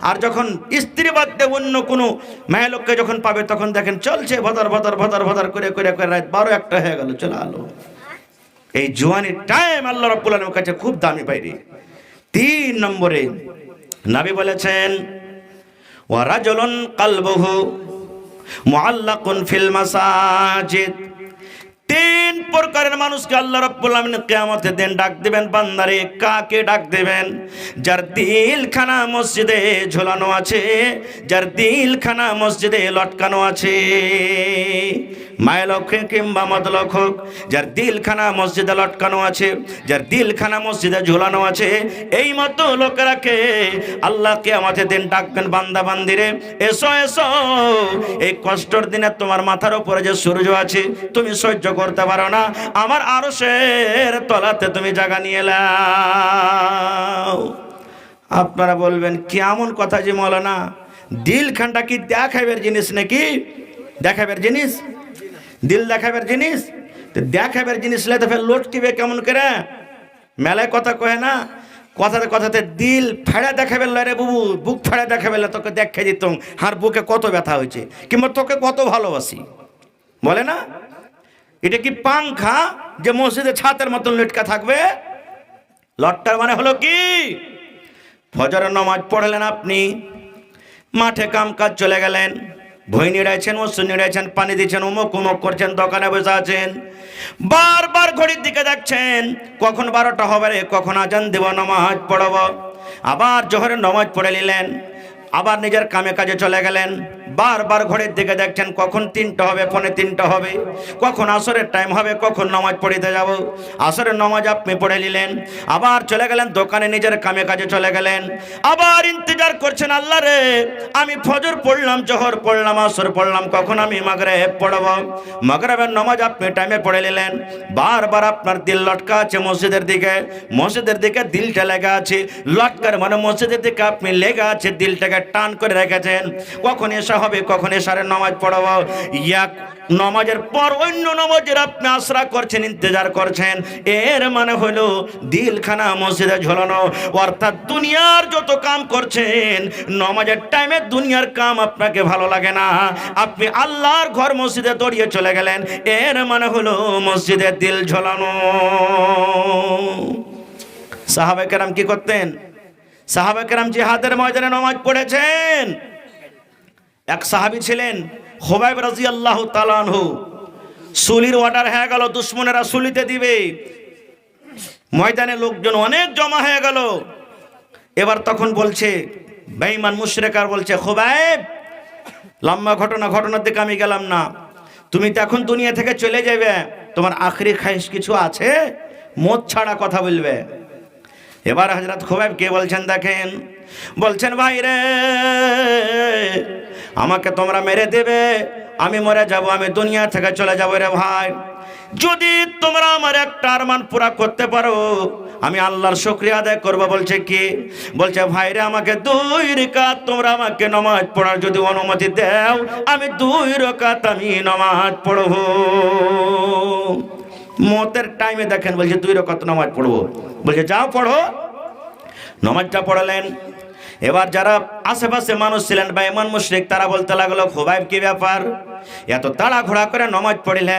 আর যখন স্ত্রী বাদ দিয়ে অন্য কোনো মেয়ে লোককে যখন পাবে তখন দেখেন চলছে ভদর ভদর ভদর ভদর করে করে করে রাত 12-1 হয়ে গেল, চলে আলো। এই জওয়ানির টাইম আল্লাহ রাব্বুল আলামিনের কাছে খুব দামি বাইরে। 3 নম্বরে নবী বলেছেন ওয়া রাজুলুন কলবুহু মুআল্লাকুন ফিল মাসাজিদ। 3 প্রকারের মানুষকে আল্লাহ রাব্বুল আলামিন কিয়ামতের দিন ডাক দিবেন। বান্দারে, কাকে ডাক দিবেন? যার দিলখানা মসজিদে ঝোলানো আছে, যার দিলখানা মসজিদে লটকানো আছে, মাইলক কিংবা মদলক হোক, যার দিলখানা মসজিদে লটকানো আছে, যার দিলখানা মসজিদে ঝোলানো আছে, এই মতো লোকেরাকে আল্লাহ কিয়ামতের দিন ডাকবেন, বান্দা বান্দিরে এসো এসো, এই কষ্টের দিনে তোমার মাথার উপরে যে সূর্য আছে তুমি সহ্য করতে পারো না, আমার আরশের তলাতে তুমি জায়গা নিয়ে নাও। আপনারা বলবেন কেমন কথা যে মৌলানা, দিলখানটা কি দেখাবের জিনিস নাকি? দেখাবের জিনিস? দিল দেখাবের জিনিস? দেখাবের জিনিস তো ফের লটকিবে কেমন করে? মেলায় কথা কহে না, কথাতে কথাতে দিল ফেড়ে দেখাবে রে বুবু, বুক ফেড়ে দেখাবে, তোকে দেখে দিতাম আর বুকে কত ব্যথা হয়েছে, কিংবা তোকে কত ভালোবাসি, বলে না? এটা কি পাংখা যে মসজিদে ছাতের মতন লটকা থাকবে? লটটার মানে হলো কি? ফজরের নামাজ পড়লেন আপনি, মাঠে কাম কাজ চলে গেলেন, ভই নিড়াইছেন, ওষুধ নিড়াইছেন, পানি দিচ্ছেন, উমুক উমুক করছেন, দোকানে বসে আছেন, বারবার ঘড়ির দিকে দেখছেন কখন 12টা হবে রে, কখন আজান দেব, নামাজ পড়ব। আবার জোহরের নামাজ পড়ে নিলেন, আবার নিজের কামে কাজে চলে গেলেন, বারবার ঘড়ির দিকে দেখছেন কখন 3টা হবে, 2:45 হবে, কখন আসরের টাইম হবে, কখন নামাজ পড়িতে যাব। আসরের নামাজ আপনি পড়ে নিলেন, আবার চলে গেলেন দোকানে, নিজের কামে কাজে চলে গেলেন, আবার ইন্তজার করছেন, আল্লাহ রে আমি ফজর পড়লাম, জোহর পড়লাম, আসর পড়লাম, কখন আমি মাগরিব পড়ব। মাগরিবের নামাজ আপনি টাইমে পড়ে নিলেন, বারবার আপনার দিল লটকা আছে মসজিদের দিকে, মসজিদের দিকে দিলটা লেগে আছে, লটকার মানে মসজিদের দিকে আপনি লেগে আছে, দিলটাকে টান করে রেখেছেন, কখন এসা হবে, কখন এশারের নামাজ পড়াবো। এক নামাজের পর অন্য নামাজের আপনি আশরা করছেন, ইন্তজার করছেন, এর মানে হলো দিলখানা মসজিদে ঝোলানো। অর্থাৎ দুনিয়ার যত কাম করছেন, নামাজের টাইমে দুনিয়ার কাম আপনাকে ভালো লাগে না, আপনি আল্লাহর ঘর মসজিদে দৌড়িয়ে চলে গেলেন, এর মানে হলো মসজিদে দিল ঝোলানো। সাহাবায়ে কেরাম কি করতেন? সাহাবায়ে কেরাম জিহাদের ময়দানে নামাজ পড়েছেন। এক সাহাবী ছিলেন খুবাইব রাদিয়াল্লাহু তাআলা আনহু, সুলির অর্ডার হয়ে গেল, দুশমনেরা সুলিতে দিবে, ময়দানে লোকজন অনেক জমা হয়ে গেল। এবার তখন বলছে বেঈমান মুশরিকরা বলছে, খুবাইব লম্বা ঘটনার দিকে আমি গেলাম না, তুমি তো এখন দুনিয়া থেকে চলে যাবে, তোমার আখরি খায়েশ কিছু আছে? মত ছাড়া কথা বলবে। এবার হযরত খুবাইব কে বলছেন দেখেন, বলছেন ভাই রে আমাকে তোমরা মেরে দেবে, আমি মরে যাব, আমি দুনিয়া থেকে চলে যাব রে ভাই, যদি তোমরা আমার একটা আরমান পুরা করতে পারো আমি আল্লাহর শুকরিয়া আদায় করব। বলছে কি? বলছে ভাই রে আমাকে 2 রাকাত তোমরা আমাকে নামাজ পড়ার যদি অনুমতি দাও, আমি 2 রাকাত আমি নামাজ পড়ব। মতের টাইমে দেখেন বলছে 2 রাকাত নামাজ পড়বো, বলছে যাও পড়ো। নামাজটা পড়লেন। এবার যারা আশেপাশে মানুষ ছিলেন বেঈমান মুশরিক, তারা বলতে লাগলো খুবাইব কি ব্যাপার, এত তাড়াহুড়া করে নামাজ পড়লে,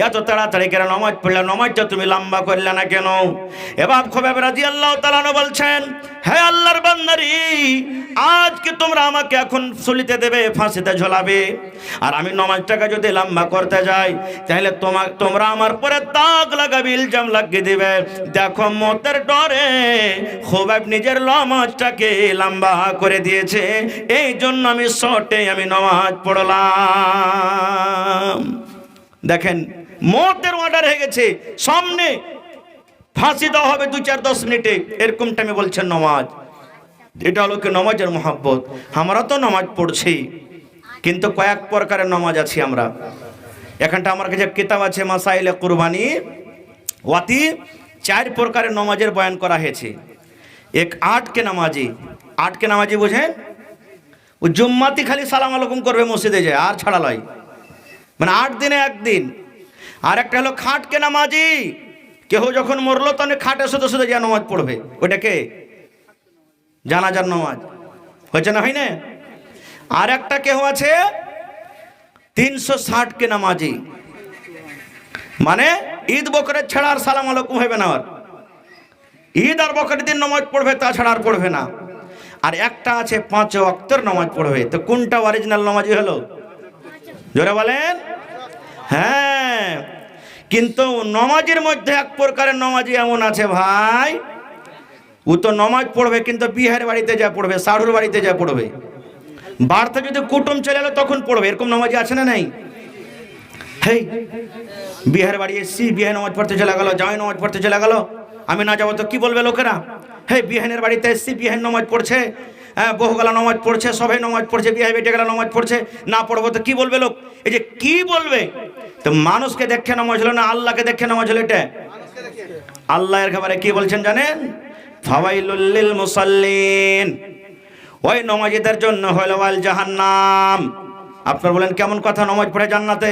এত তাড়াতাড়ি করে নামাজ পড়লে, নামাজটা তুমি লম্বা করলে না কেন? এবার খুবাইব রাদিয়াল্লাহু তাআলা আনহু বলছেন, হে আল্লাহর বান্দারি, আজ কি তোমরা আমাকে এখন সুলিতে দেবে, ফাঁসিতে ঝোলাবে, আর আমি নামাজটাকে যদি লম্বা করতে যাই তাহলে তোমরা আমার পরে দাগ লাগাবে, ইলজাম লাগিয়ে দিবে। দেখো মতের ডরে খুবাইব নিজের নামাজটাকে লম্বা করে দিয়েছে, এই জন্য আমি শর্টে আমি নামাজ পড়লাম। দেখেন মতের অর্ডার হয়ে গেছে, সামনে ফাঁসি দেওয়া হবে 2-4-10 মিনিটে, এরকম টাইমে বলছেন নামাজ। এটা হলো কি নামাজের মহব্বত। আমরা তো নামাজ পড়ছি, কিন্তু কয়েক প্রকারের নামাজ আছি আমরা। এখানটা আমার কাছে কিতাব আছে মাসাইলে কুরবানি, ওয়াতি 4 প্রকারের নামাজের বয়ান করা হয়েছে। এক 8 কে নামাজি, 8 কে নামাজি বুঝেন? ও জুম্মাতি খালি সালাম আলাইকুম করবে মসজিদে যায়, আর ছাড়া লয়, মানে 8 দিনে 1 দিন। আর একটা হলো খাট কে নামাজি, কেউ যখন মরলো তখন খাটে শুধু শুধু যা নামাজ পড়বে, ওইটাকে জানাজার নামাজ হয়েছে না, হয় না? আর একটা কেউ আছে 360 কে নামাজি, মানে ঈদ বকরের ছাড়া আর সালাম আলাইকুম হবে না। আর ঈদ আর বকরের দিন নামাজ পড়বে, তাছাড়া আর পড়বে না। আর একটা আছে 5 ওয়াক্তের নামাজ পড়বে। তো কোনটা অরিজিনাল নামাজি হলো? জোরে বলেন। হ্যাঁ, কিন্তু নামাজের মধ্যে এক প্রকারের নামাজি এমন আছে ভাই, ও তো নামাজ পড়বে কিন্তু বিহার বাড়িতে যা পড়বে, সাড়ুর বাড়িতে যা পড়বে, বাড়িতে যদি কুটুম চলে এলো তখন পড়বে। এরকম নামাজি আছে না নাই? হেই, বিহার বাড়ি এসছি, বিহার নামাজ পড়তে চলে গেল, জামাই নামাজ পড়তে চলে গেল, আমি না যাবো তো কি বলবে লোকেরা? হে, বিহানের বাড়িতে এসছি, বিহান নামাজ পড়ছে, হ্যাঁ, বহুগালা নামাজ পড়ছে, সবাই নামাজ পড়ছে, বিহাই বেটে গেলা নামাজ পড়ছে, না পড়বো তো কি বলবে লোক? এই যে কি বলবে, তো মানুষকে দেখে নামাজ হলো না, আল্লাহকে দেখে নামাজ হলো। এটা আল্লাহ এর খাবারে কি বলছেন জানেন? ফাওয়াইলুল লিল মুসাল্লিন, ওই নামাজীদের জন্য হলো আল জাহান্নাম। আপনারা বলেন কেমন কথা, নামাজ পড়ে জান্নাতে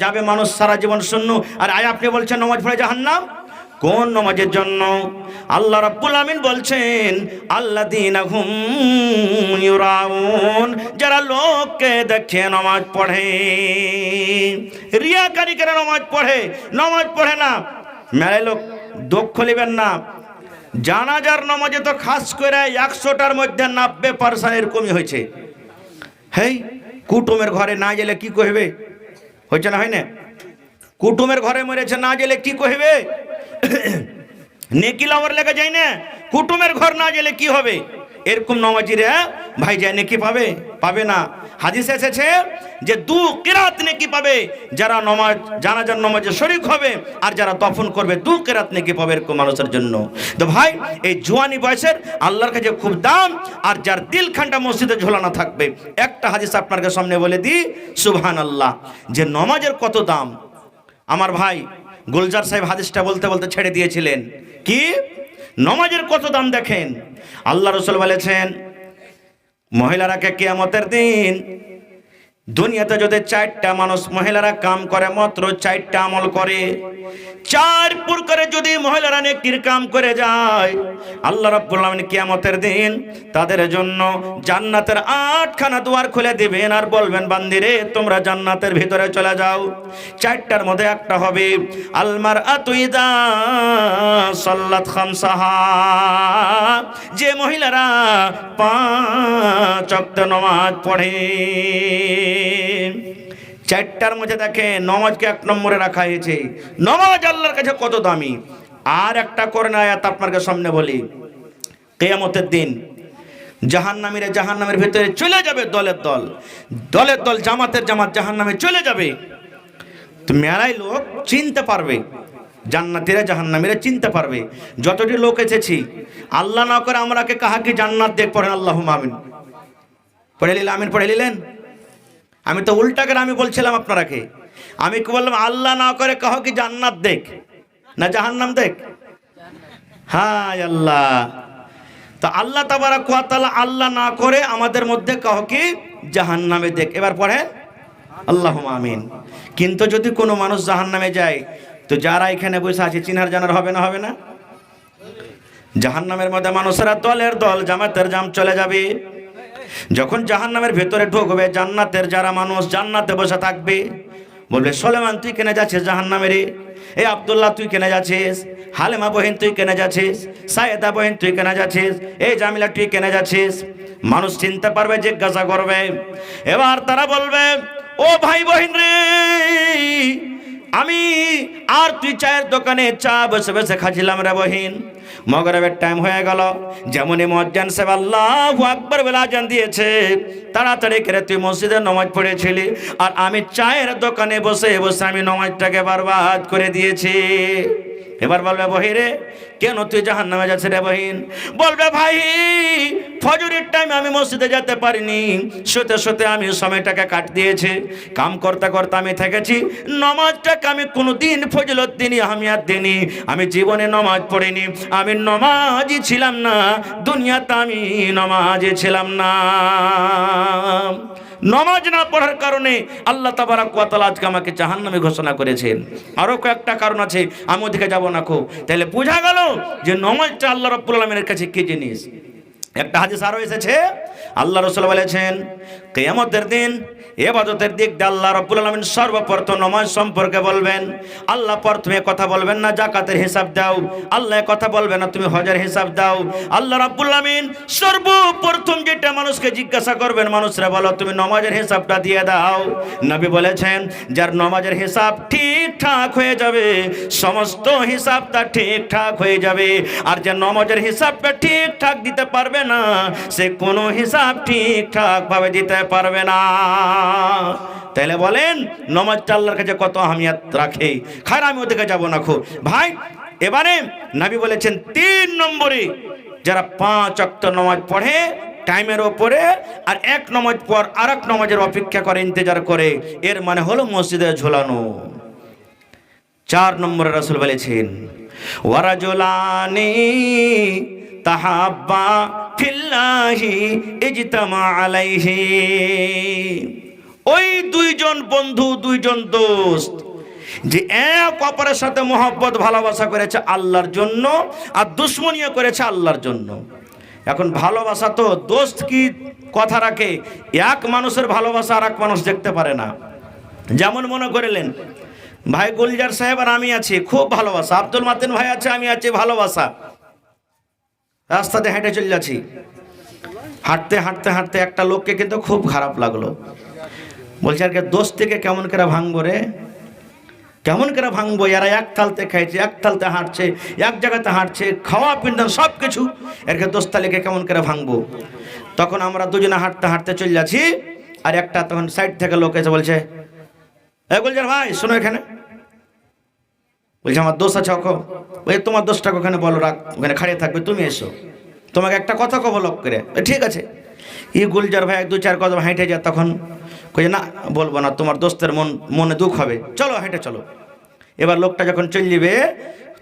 যাবে মানুষ সারা জীবন শূন্য, আর আপনি বলছেন নামাজ পড়ে জাহান্নাম? কোন নামাজের জন্য? আল্লাহ রাব্বুল আমিন বলছেন আল্লাযীনা হুম ইউরাউন, যারা লোককে দেখে নামাজ পড়ে। রিয়াকারী করে নামাজ পড়ে না। মেলায় লোক দুঃখ নেবেন না, জানাজার নামাজে তো খাস করে 100টার মধ্যে 90% এরকমই হয়েছে। হেই, কুটুমের ঘরে না গেলে কি কইবে? হয়েছে না, হয় না? কুটুমের ঘরে মরেছে, না গেলে কি কইবে? নেকি লাওয়ার লেগে যায় না, কুটুমের ঘর না গেলে কি হবে? এরকম নামাজিরা ভাই যায় নেকি পাবে? পাবে না। হাদিসে এসেছে যে 2 কিরাত নেকি পাবে যারা নামাজ জানাজার নামাজে শরীক হবে, আর যারা দফন করবে 2 কিরাত নেকি পাবে এরকম মানুষের জন্য। তো ভাই, এই জওয়ানি বয়সের আল্লাহর কাছে খুব দাম, আর যার দিলখানটা মসজিদে ঝোলানো থাকবে। একটা হাদিস আপনাদের সামনে বলে দিই, সুবহানাল্লাহ, যে নামাজের কত দাম। আমার ভাই গুলজার সাহেব হাদিসটা বলতে বলতে ছেড়ে দিয়েছিলেন। কি নামাজের কত দাম দেখেন। আল্লাহ রাসূল বলেছেন, মহিলারা কিয়ামতের দিন দুনিয়াতে যদি 4টা মানুষ মহিলারা কাম করে, মাত্র 4টা আমল করে, 4 প্রকারে যদি মহিলারা নেকির কাম করে যায়, আল্লাহ রাব্বুল আলামিন কিয়ামতের দিন তাদের জন্য জান্নাতের 8খানা দুয়ার খুলে দিবেন, আর বলবেন, বান্দিরে তোমরা জান্নাতের ভিতরে চলে যাও। 4টার মধ্যে একটা হবে আল মারআতু ইযা সাল্লাত খামসাহা, যে মহিলারা 5 ওয়াক্ত নামাজ পড়ে। 4টার মধ্যে দেখে নামাজকে 1 নম্বরে রাখা হয়েছে। নামাজ আল্লাহর কাছে কত দামি। আর একটা করোনা আয়াত আপনাদের সামনে বলি, কিয়ামতের দিন জাহান্নামীরা জাহান্নামের ভিতরে চলে যাবে, দলের দল, দলের দল, জামাতের জামাত জাহান্নামে চলে যাবে। তো মেলাই লোক চিনতে পারবে, জান্নাতীরা জাহান্নামীরা চিনতে পারবে। যতটি লোক এসেছি, আল্লাহ না করে আমরাকে কাহাকে জান্নাত দেখ, পড়েন আল্লাহুম্মা আমিন, পড়ে নিলেন, আমিন পড়ে নিলেন। আমি তো উল্টা করে আমি বলছিলাম আপনারাকে, আমি কি বললাম? আল্লাহ না করে কাহ কি জান্নাত দেখ না জাহান্নাম দেখ? হায় আল্লাহ। তো আল্লাহ তাবারাক ওয়া তাআলা আল্লাহ না করে আমাদের মধ্যে কাহ কি জাহান্নামে দেখ। এবার পড়েন আল্লাহুম্মা আমিন। কিন্তু যদি কোনো মানুষ জাহান্নামে যায়, তো যারা এখানে বসে আছে চিনার জানার হবে না? হবে না? জাহান্নামের মধ্যে মানুষেরা দলের দল, জামাতের জাম চলে যাবে। যখন জাহান্নামের ভেতরে ঢুকবে, জান্নাতের যারা মানুষ জান্নাতে বসে থাকবে, বলবে, সুলাইমান তুই কেনে যাচ্ছিস জাহান্নামে রে? এই আব্দুল্লাহ তুই কেনে যাচ্ছিস? হালিমা বহিন তুই কেনে যাচ্ছিস? সায়েদা বহিন তুই কেনে যাচ্ছিস? এই জামিলা তুই কেনে যাচ্ছিস? মানুষ চিনতে পারবে, জিজ্ঞাসা করবে। এবার তারা বলবে, ও ভাই বহিন রে, আমি আর তুই চায়ের দোকানে চা বসে বসে খাচ্ছিলাম রে বহিন, মগরিবের টাইম হয়ে গেল, যেমনই মুয়াজ্জিন সাহেব আল্লাহু আকবার বলে আযান দিয়েছে, তাড়াতাড়ি করে তুই মসজিদে নামাজ পড়েছিলি, আর আমি চায়ের দোকানে বসে বসে আমি নামাজটাকে বরবাদ করে দিয়েছি। এবার বলবে, বহিরে কেন তুই জাহান্নামে যাচ্ছিস রে বহিন? বলবে, ভাই ফজরের টাইমে আমি মসজিদে যেতে পারিনি, শুতে শুতে আমি সময়টাকে কাট দিয়েছি, কাম করতে করতে আমি থেকেছি, নামাজটাকে আমি কোনোদিন ফজিলত দিনই আহমিয়াত দিনই, আমি জীবনে নামাজ পড়িনি, আমি নামাজই ছিলাম না, দুনিয়াতে আমি নামাজই ছিলাম না। নামাজ না পড়ার কারণে আল্লাহ তাবারাক ওয়া তাআলা আজকে আমাকে জাহান্নামে ঘোষণা করেছেন। আরো কয়েকটা কারণ আছে, আমি ওদিকে যাব না। তাহলে বোঝা গেল যে নামাজটা আল্লাহ রাব্বুল আলামিনের কাছে কি জিনিস। একটা হাদিস আরো এসেছে, আল্লাহ রাসূল বলেছেন কিয়ামতের দিন ইবাদতের দিক দিয়ে আল্লাহ রাব্বুল আলামিন সর্বপ্রথম নামাজ সম্পর্কে বলবেন। আল্লাহ প্রথমে কথা বলবেন না যাকাতের হিসাব দাও, আল্লাহ কথা বলবেন না তুমি হজের হিসাব দাও। আল্লাহ রাব্বুল আলামিন সর্বপ্রথম যেটা মানুষকে জিজ্ঞাসা করবেন, মানুষরা বলো তুমি নামাজের হিসাবটা দিয়ে দাও। নবী বলেছেন যার নামাজের হিসাব ঠিকঠাক হয়ে যাবে, সমস্ত হিসাবটা ঠিকঠাক হয়ে যাবে। আর যে নামাজের হিসাবটা ঠিকঠাক দিতে পারবে না, সে কোনো হিসাব ঠিকঠাক ভাবে দিতে পারবে না। তাহলে বলেন নামাজটা আল্লাহর কাছে কত আহমিয়ত রাখে। খার আমি ওদিকে যাব না খো ভাই। এবারে নবী বলেছেন 3 নম্বরে যারা 5 ওয়াক্ত নামাজ পড়ে টাইমের ওপরে, আর এক নামাজ পর আরেক নামাজের অপেক্ষা করে, ইন্তজার করে, এর মানে হলো মসজিদে ঝোলানো। 4 নম্বরে রাসূল বলেছেন ওয়ারাজুলানি তাহাব্বা ফিল্লাহি ইজতামা আলাইহি। ওই 2 জন বন্ধু, 2 জন দোস্ত যে এক অপরের সাথে মহব্বত ভালোবাসা করেছে আল্লাহর জন্য, আর দুশমনিও করেছে আল্লাহর জন্য। এখন ভালোবাসা তো দোস্ত কি কথা রাখে, এক মানুষের ভালোবাসা আর এক মানুষ দেখতে পারে না। যেমন মনে করিলেন ভাই গুলজার সাহেব আর আমি আছি, খুব ভালোবাসা। আব্দুল মাতিন ভাই আছে, আমি আছি, ভালোবাসা। রাস্তাতে হেঁটে চলে যাচ্ছি, হাঁটতে হাঁটতে হাঁটতে একটা লোককে কিন্তু খুব খারাপ লাগলো। বলছে আর দোস্ত থেকে কেমন করে ভাঙবো রে, কেমন করে ভাঙবো? এরা এক তালতে খাইছে, এক তালতে হাঁটছে, এক জায়গাতে হাঁটছে, খাওয়া পিন্ডান সব কিছু, এরকে দোস্তালিকে কেমন করে ভাঙবো? তখন আমরা দুজনে হাঁটতে হাঁটতে চলে যাচ্ছি, আর একটা তখন সাইড থেকে লোক এসে বলছে এ গুলজার ভাই শোনো এখানে। বলছে আমার দোষ আছে অকো। ওই তোমার দোষটাকে ওখানে বলো, রাখ, ওখানে খাড়িয়ে থাকবে, তুমি এসো, তোমাকে একটা কথা কব লোক করে। ঠিক আছে। এই গুলজার ভাই 2-4 কদম হেঁটে যায়, তখন কই না বলবো না, তোমার দোস্তের মনে দুঃখ হবে, চলো হেঁটে চলো। এবার লোকটা যখন চলে যাবে,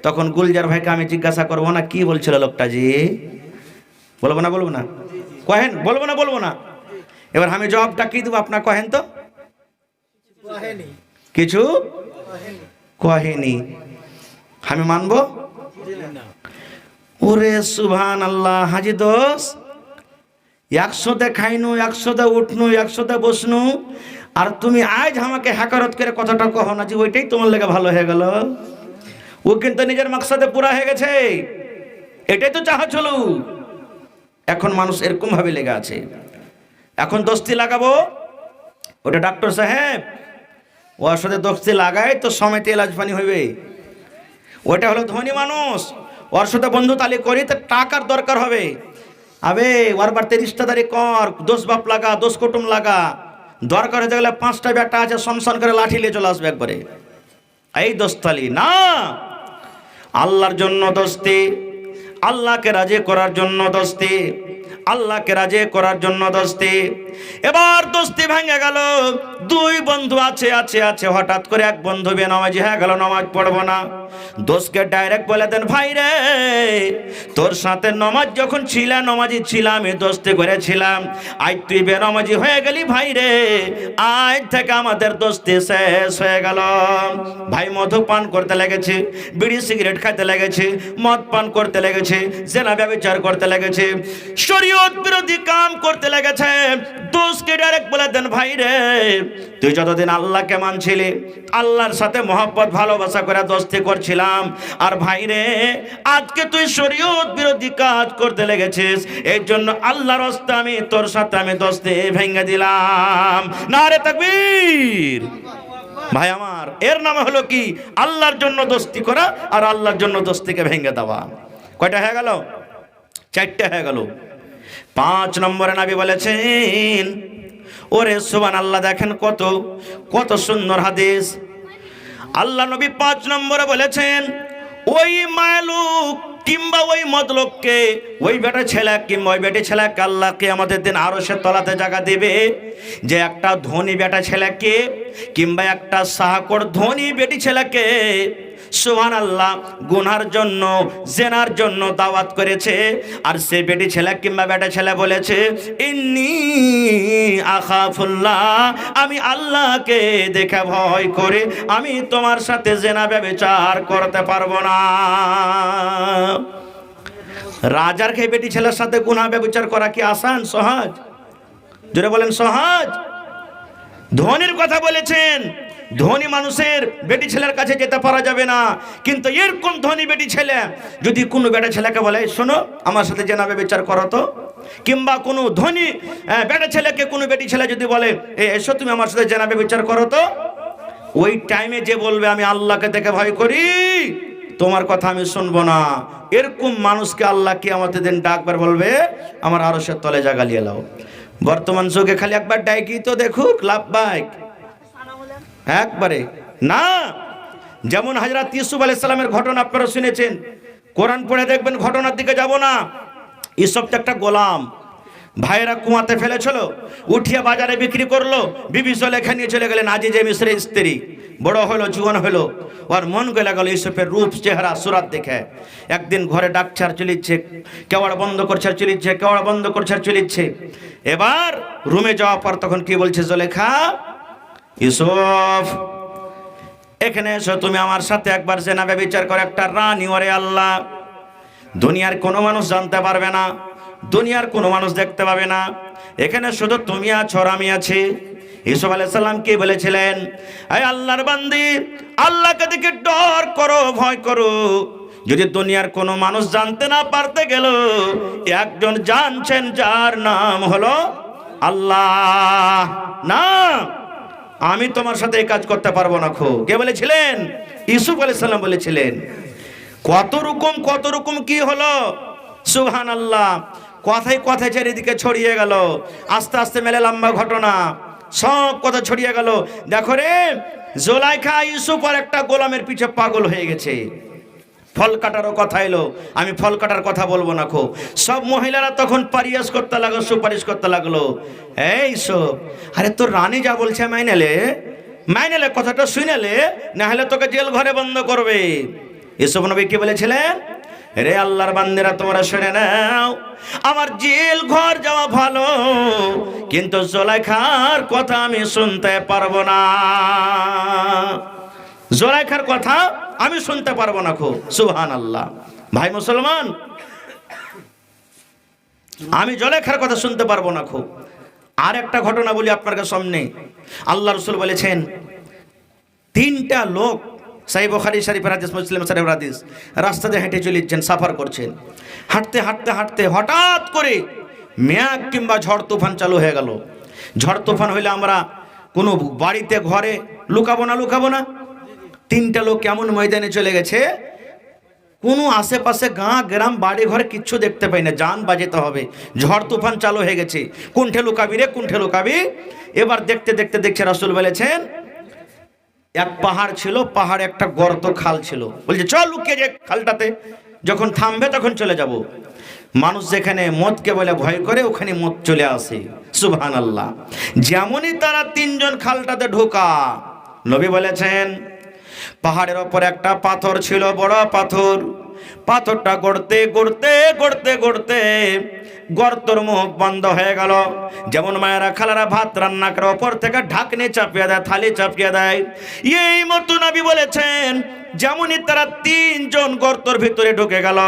তখন গুলজার ভাইকে আমি জিজ্ঞাসা করবো না কি বলছিল লোকটা, জি বলবো না কহেন, বলবো না। এবার আমি জবাবটা কি দেবো আপনার কহেন তো? কিছু কহেনি, আমি মানবো? ওরে সুবহানাল্লাহ, হাজি দোষ 100তে খাইনু, 100তে উঠনু, 100তে বসনু, আর তুমি আজ আমাকে হাকারত করে কথাটা কহ না যে ওইটাই তোমার লেগে ভালো হয়ে গেল। ও কিন্তু নিজের মাকসাদে পুরা হয়ে গেছে, এটাই তো চাহাচ্ছিল। এখন মানুষ এরকম ভাবে লেগে আছে। এখন দোস্তি লাগাবো, ওটা ডাক্তার সাহেব ওর সাথে দোস্তি লাগায় তো সমেতে এলাজ পানি হইবে। ওটা হলো ধনী মানুষ, ওর সাথে বন্ধু তালি করি তো টাকার দরকার হবে। আবে ওর বাড়িতে রিশতেদারি কর, দোষ বাপ লাগা, দোষ কুটুম লাগা, দরকার হতে গেলে 5টা বেটা আছে, সংসার করে লাঠি নিয়ে চলে আসবে একবারে। এই দোস্তালি না, আল্লাহর জন্য দোস্তি, আল্লাহকে রাজি করার জন্য দোস্তি, আল্লাহকে রাজি করার জন্য দোস্তি। এবার দোস্তি ভেঙে গেল, 2 বন্ধু আছে, হঠাৎ করে এক বন্ধু বেনামাজি হয়ে গেল, নামাজ পড়বো না। দোস্তকে ডাইরেক্ট বলে দেন ভাই রে, তোর সাথে নামাজ যখন ছিলাম, নামাজি ছিলাম, আমি দোস্তি করেছিলাম, আজ তুই বেনামাজি হয়ে গেলি ভাই রে, আজ থেকে আমাদের দোস্তি শেষ হয়ে গেল। ভাই মধু পান করতে লেগেছে, বিড়ি সিগারেট খাইতে লেগেছে, মদ পান করতে লেগেছে, জেনা ব্যভিচার করতে লেগেছে, শরীয়ত বিরোধী কাম করতে লেগেছে। দোস্তকে ডাইরেক্ট বলে দেন ভাই রে, তুই যতদিন আল্লাহকে মানছিলি, আল্লাহর সাথে মহব্বত ভালোবাসা করে দোস্তি করছিলাম, আর ভাই রে আজকে তুই শরীয়ত বিরোধী কাজ করতে লেগেছিস, এই জন্য আল্লাহর রাস্তায় আমি তোর সাথে আমি দোস্তি ভেঙে দিলাম। নারে তাকবীর। ভাই আমার, এর নাম হলো কি? আল্লাহর জন্য দোস্তি করা আর আল্লাহর জন্য দোস্তিকে ভেঙে দেওয়া। কয়টা হয়ে গেল? 4টে হয়ে গেল। 5 নম্বরে নবী বলেছেন, ওরে সুবহানাল্লাহ, দেখেন কত কত সুন্দর হাদিস। আল্লাহ নবী 5 নম্বরে বলেছেন, ওই মায়ালুক কিংবা ওই মদলোককে, ওই বেটা ছেলে কিংবা ওই বেটি ছেলেকে আল্লাহ কিয়ামতের দিন আরশের তলাতে জায়গা দেবে, যে একটা ধনী বেটা ছেলেকে কিংবা একটা সাহাকর ধনী বেটি ছেলেকে সুবহানাল্লাহ গুনার জন্য, জেনার জন্য দাওয়াত করেছে, আর সে বেটি ছেলে কিংবা বেটা ছেলে বলেছে ইন্নী আখাফুল্লাহ, আমি আল্লাহকে দেখে ভয় করে আমি তোমার সাথে জেনা ব্যভিচার করতে পারবো না। রাজার খেয়ে বেটি ছেলের সাথে গুনাহ ব্যভিচার করা কি আসান, সহজ? জোরে বলেন সহজ। ধনীর কথা বলেছেন, ধনী মানুষের বেটি ছেলের কাছে যেতে পারা যাবে না, কিন্তু এরকম ধনী বেটি ছেলে যদি কোনো বেটা ছেলেকে বলে শোনো আমার সাথে জেনা ব্যভিচার করো তো, কিংবা কোনো ধনী বেটা ছেলেকে কোনো বেটি ছেলে যদি বলে এসো তুমি আমার সাথে জেনা ব্যভিচার করো তো, ওই টাইমে যে বলবে আমি আল্লাহকে দেখে ভয় করি, তোমার কথা আমি শুনবো না, এরকম মানুষকে আল্লাহ কিয়ামতের দিন ডাকবার বলবে আমার আরশের তলে জায়গা লিয়ে লাও। বর্তমান যুগে খালি একবার ডাইকি তো দেখুক লাভবাহিক, একবারে না। যেমন হযরত ইউসুফ আলাইহিস সালামের ঘটনা আপনারা শুনেছেন, কোরআন পড়ে দেখবেন, ঘটনার দিকে যাব না। ইউসুফ তো একটা গোলাম, ভাইয়েরা কুয়াতে ফেলেছিল, উঠিয়ে বাজারে বিক্রি করলো, বিবি জুলেখা নিয়ে চলে গেলেন আজিজে মিসরের স্ত্রী। বড় হলো, জুয়ান হলো, ওর মন গলে গেল ইউসুফের রূপ চেহারা সুরাত দেখে। একদিন ঘরে ডাকছার চলিচ্ছে, কেওয়াড় বন্ধ করছে চলিচ্ছে, কেওয়াড় বন্ধ করছে চলিচ্ছে। এবার রুমে যাওয়ার পর তখন কি বলছে জুলেখা, ইউসুফ এখানে এসো, তুমি আমার সাথে একবার জেনা ব্যভিচার করে একটা রানী, ওরে আল্লাহ দুনিয়ার কোনো মানুষ জানতে পারবে না, দুনিয়ার কোনো মানুষ দেখতে পাবে না, এখানে শুধু তুমি আছো আর আমি আছি। ইউসুফ আলাইহিস সালাম কি বলেছিলেন, এই আল্লাহর বান্দি আল্লাহকে দেখে ডর করো, ভয় করো। যদি দুনিয়ার কোনো মানুষ জানতে না পারতে গেল, একজন জানছেন যার নাম হলো আল্লাহ। না আমি তোমার সাথে এই কাজ করতে পারবো না। কে বলেছিলেন? ইউসুফ আলাইহিস সালাম বলেছিলেন। কত রকম কি হলো, সুবহানাল্লাহ। কথায় কথায় চারিদিকে ছড়িয়ে গেল, আস্তে আস্তে মেলে লম্বা ঘটনা, সব কথা ছড়িয়ে গেল। দেখো রে, জুলাইখা ইউসুফ আর একটা গোলামের পিছে পাগল হয়ে গেছে। ফল কাটারও কথা এলো, আমি ফল কাটার কথা বলবো না। সব মহিলারা তখন পারিয়াস করতে লাগলো, সুপারিশ করতে লাগলো, এই সব আরে তোর রানী যা বলছে মাইনেলে কথাটা শুনেলে, না হলে তোকে জেল ঘরে বন্ধ করবে। ইউসুফ নবী কি বলেছিলেন, রে আল্লাহর বান্দিরা তোমরা শুনে নাও, আমার জেল ঘর যাওয়া ভালো, কিন্তু জুলাইখার কথা আমি শুনতে পারবো না, জুলাইখার কথা আমি শুনতে পারবো না। সুবহানাল্লাহ। ভাই মুসলমান, আমি জুলাইখার কথা শুনতে পারবো না। আর একটা ঘটনা বলি আপনার সামনে। আল্লাহ রাসূল বলেছেন, তিনটা লোক, সহিহ বুখারী শরীফের হাদিস, মুসলিম শরীফের হাদিস, রাস্তাতে হেঁটে চলেছেন, সাফার করছেন। হাঁটতে হাঁটতে হাঁটতে হঠাৎ করে মেঘ কিংবা ঝড় তুফান চালু হয়ে গেল। ঝড় তুফান হইলে আমরা কোনো বাড়িতে ঘরে লুকাবো না। তিনটা লোক এমন ময়দানে চলে গেছে, কোনো আশেপাশে গাঁ গ্রাম বাড়ি ঘরে কিচ্ছু দেখতে পাই না, জান বাজাতে হবে। ঝড় তুফান চালু হয়ে গেছে, কোনঠে লুকাবি রে, কোনঠে লুকাবি। এবার দেখতে দেখতে দেখছে, রাসূল বলেছেন এক পাহাড় ছিল, পাহাড়ে একটা গর্ত খাল ছিল, বলছে চল লুকিয়ে যে খালটাতে, যখন থামবে তখন চলে যাব। মানুষ যেখানে মদকে বলে ভয় করে, ওখানে মদ চলে আসে। সুবহানাল্লাহ। যেমনই তারা তিনজন খালটাতে ঢোকা, নবী বলেছেন পাহাড়ের ওপর একটা পাথর ছিল, বড় পাথর। পাথরটা গড়তে গড়তে গড়তে গড়তে গর্তর মুখ বন্ধ হয়ে গেল। যেমন মায়েরা খালারা ভাত রান্না করে ওপর থেকে ঢাকনি চাপিয়ে দেয়, থালি চাপিয়ে দেয়, এই মতো নবী বলেছেন যেমনই তারা তিনজন গর্তর ভিতরে ঢুকে গেল,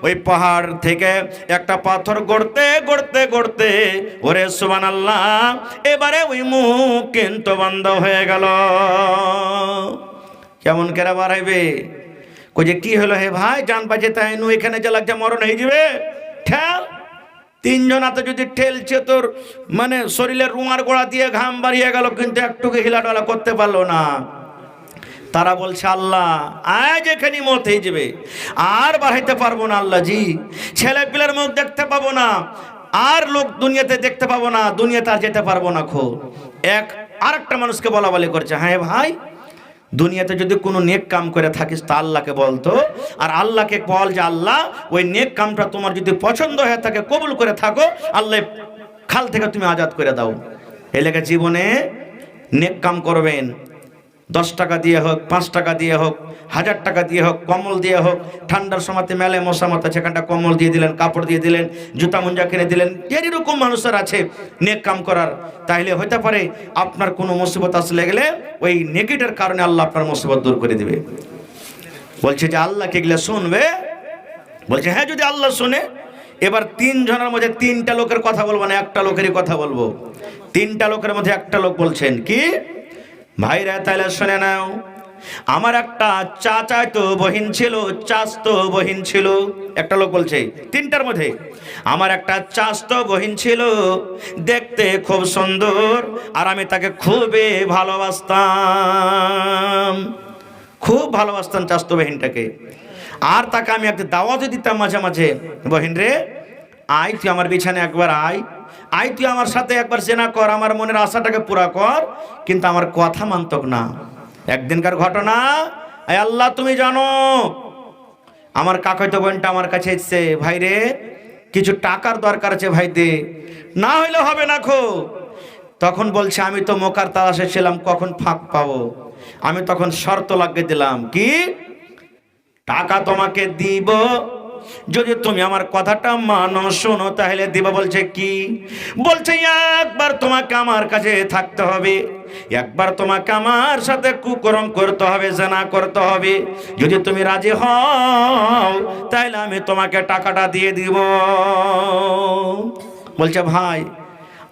ওই পাহাড় থেকে একটা পাথর গড়তে গড়তে গড়তে, ওরে সুবহানাল্লাহ, এবারে ওই মুখ কিন্তু বন্ধ হয়ে গেল। কেমন কেরা বাড়াইবে, কই যে কি হলো হে ভাই, জান বাজে তাই নু, এখানে যে লাগছে মরণ হয়ে যাবে। ঠেল, তিনজন হাতে যদি ঠেলছে তোর মানে শরীরের রুমার গোড়া দিয়ে ঘাম বাড়িয়ে গেল, কিন্তু একটুকু হিলাডলা করতে পারলো না। তারা বলছে আল্লাহ আজ এখানে মত হয়ে যাবে, আর বাড়াইতে পারবো না আল্লাহ জি, ছেলে পিলের মুখ দেখতে পাবো না, আর লোক দুনিয়াতে দেখতে পাবো না, দুনিয়াতে আর যেতে পারবো না। আর একটা মানুষকে বলা বলি করছে, হ্যাঁ ভাই দুনিয়াতে যদি কোনো নেক কাম করে থাকিস তা আল্লাহকে বলতো, আর আল্লাহকে বল যে আল্লাহ ওই নেক কামটা তোমার যদি পছন্দ হয়ে থাকে, কবুল করে থাকো, আল্লাহ খাল থেকে তুমি আজাদ করে দাও। এই লেগে জীবনে নেক কাম করবেন, 10 টাকা দিয়ে হোক, 5 টাকা দিয়ে হোক, 1000 টাকা দিয়ে হোক, কম্বল দিয়ে হোক। ঠান্ডার সময়তে মেলে মশা মাথা, সেখানটা কম্বল দিয়ে দিলেন, কাপড় দিয়ে দিলেন, জুতা মুঞ্জা কিনে দিলেন। এরকম মানুষের আছে নেক কাম করার, তাইলে হইতে পারে আপনার কোনো মুসিবত আসলে গেলে ওই নেকিটার কারণে আল্লাহ আপনার মুসিবত দূর করে দিবে। বলছে যে আল্লাহকে এগুলো শুনবে, বলছে হ্যাঁ যদি আল্লাহ শুনে এবার 3 জনের মধ্যে 3টা লোকের কথা বলবো না, একটা লোকেরই কথা বলবো। 3টা লোকের মধ্যে একটা লোক বলছেন কি, ভাইরা তাহলে শুনে নাও, আমার একটা চাচাতো বহিন ছিল, চাচতো বহিন ছিল। একটা লোক বলছে 3টার মধ্যে, আমার একটা চাচতো বহিন ছিল, দেখতে খুব সুন্দর, আর আমি তাকে খুবই ভালোবাসতাম, খুব ভালোবাসতাম চাচতো বহিনটাকে। আর তাকে আমি একটা দাওয়াতও দিতাম মাঝে মাঝে, বহিন রে আয় তুই আমার বিছানে একবার আয়, আয় তুই আমার সাথে একবার জেনা কর, আমার মনের আশাটাকে পুরা কর। কিন্তু আমার কথা মানতক না। একদিনকার ঘটনা, আল্লাহ তুমি জানো, আমার কাকাতো বোনটা আমার কাছে এসছে, ভাই রে কিছু টাকার দরকার আছে, ভাই দে, না হইলে হবে না খো। তখন বলছে আমি তো মোকার তালাশে ছিলাম, কখন ফাঁক পাবো। আমি তখন শর্ত লাগিয়ে দিলাম, কি টাকা তোমাকে দিব যদি তুমি আমার কথাটা মানো, শোনো, তাহলে দিব। বলছে কি? বলছে একবার তোমাকে আমার কাছে থাকতে হবে, একবার তোমাকে আমার সাথে কুকর্ম করতে হবে, জানা করতে হবে। যদি তুমি রাজি হও তাহলে আমি তোমাকে টাকাটা দিয়ে দিব। বলছে ভাই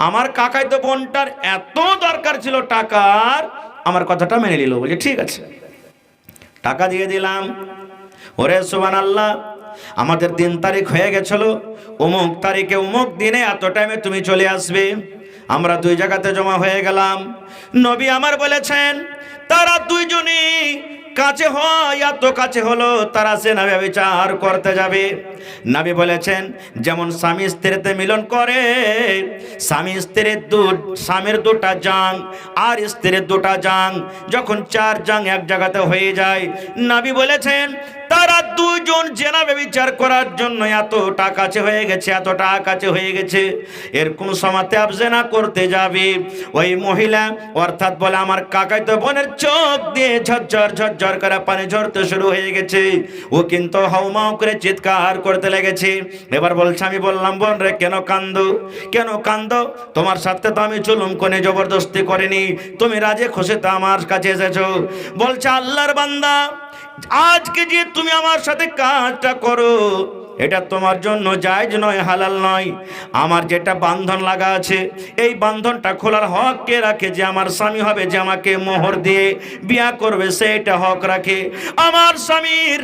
আমার কাকাতো বোনটার এত দরকার ছিল টাকার, আমার কথাটা মেনে নিল। বলছে ঠিক আছে, টাকা দিয়ে দিলাম। ওরে সুবহানাল্লাহ, আমাদের 3 তারিখ হয়ে গেছিল, অমুক তারিখে অমুক দিনে এত টাইমে তুমি চলে আসবে। আমরা 2 জায়গাতে জমা হয়ে গেলাম। নবী আমার বলেছেন তারা 2 জনই কাছে হয়, এত কাছে হলো তারা জেনা ব্যভিচার করতে যাবে। নবী বলেছেন যেমন স্বামী স্ত্রীতে মিলন করে, স্বামীর 2টা জাং আর স্ত্রীর 2টা জাং, যখন 4 জাং এক জায়গাতে হয়ে যায়, নবী বলেছেন তারা 2 জন জেনা ব্যভিচার করার জন্য এতটা কাছে হয়ে গেছে, এতটা কাছে হয়ে গেছে। এরকম সময়তে জেনা করতে যাবে, ওই মহিলা অর্থাৎ বলে আমার কাকাতো বোনের চোখ দিয়ে ঝরঝর ঝরঝর করে পানি ঝরতে শুরু হয়ে গেছে। ও কিন্তু হাউমাউ করে চিৎকার করতে লেগেছে। এবার বলছে, আমি বললাম বোন রে কেন কান্দো, কেন কান্দো? তোমার সাথে তো আমি চুলুম কোনে জবরদস্তি করিনি, তুমি রাজে খুশিতে আমার কাছে এসেছো। বলছে আল্লাহর বান্দা, আজকে যে তুমি আমার সাথে কাজটা করো এটা তোমার জন্য জায়েজ নয়, হালাল নয়। আমার যেটা বান্ধন লাগা আছে, এই বান্ধনটা খোলার হক কে রাখে? যে আমার স্বামী হবে, যে আমাকে মোহর দিয়ে বিয়া করবে, সেটা হক রাখে। আমার স্বামীর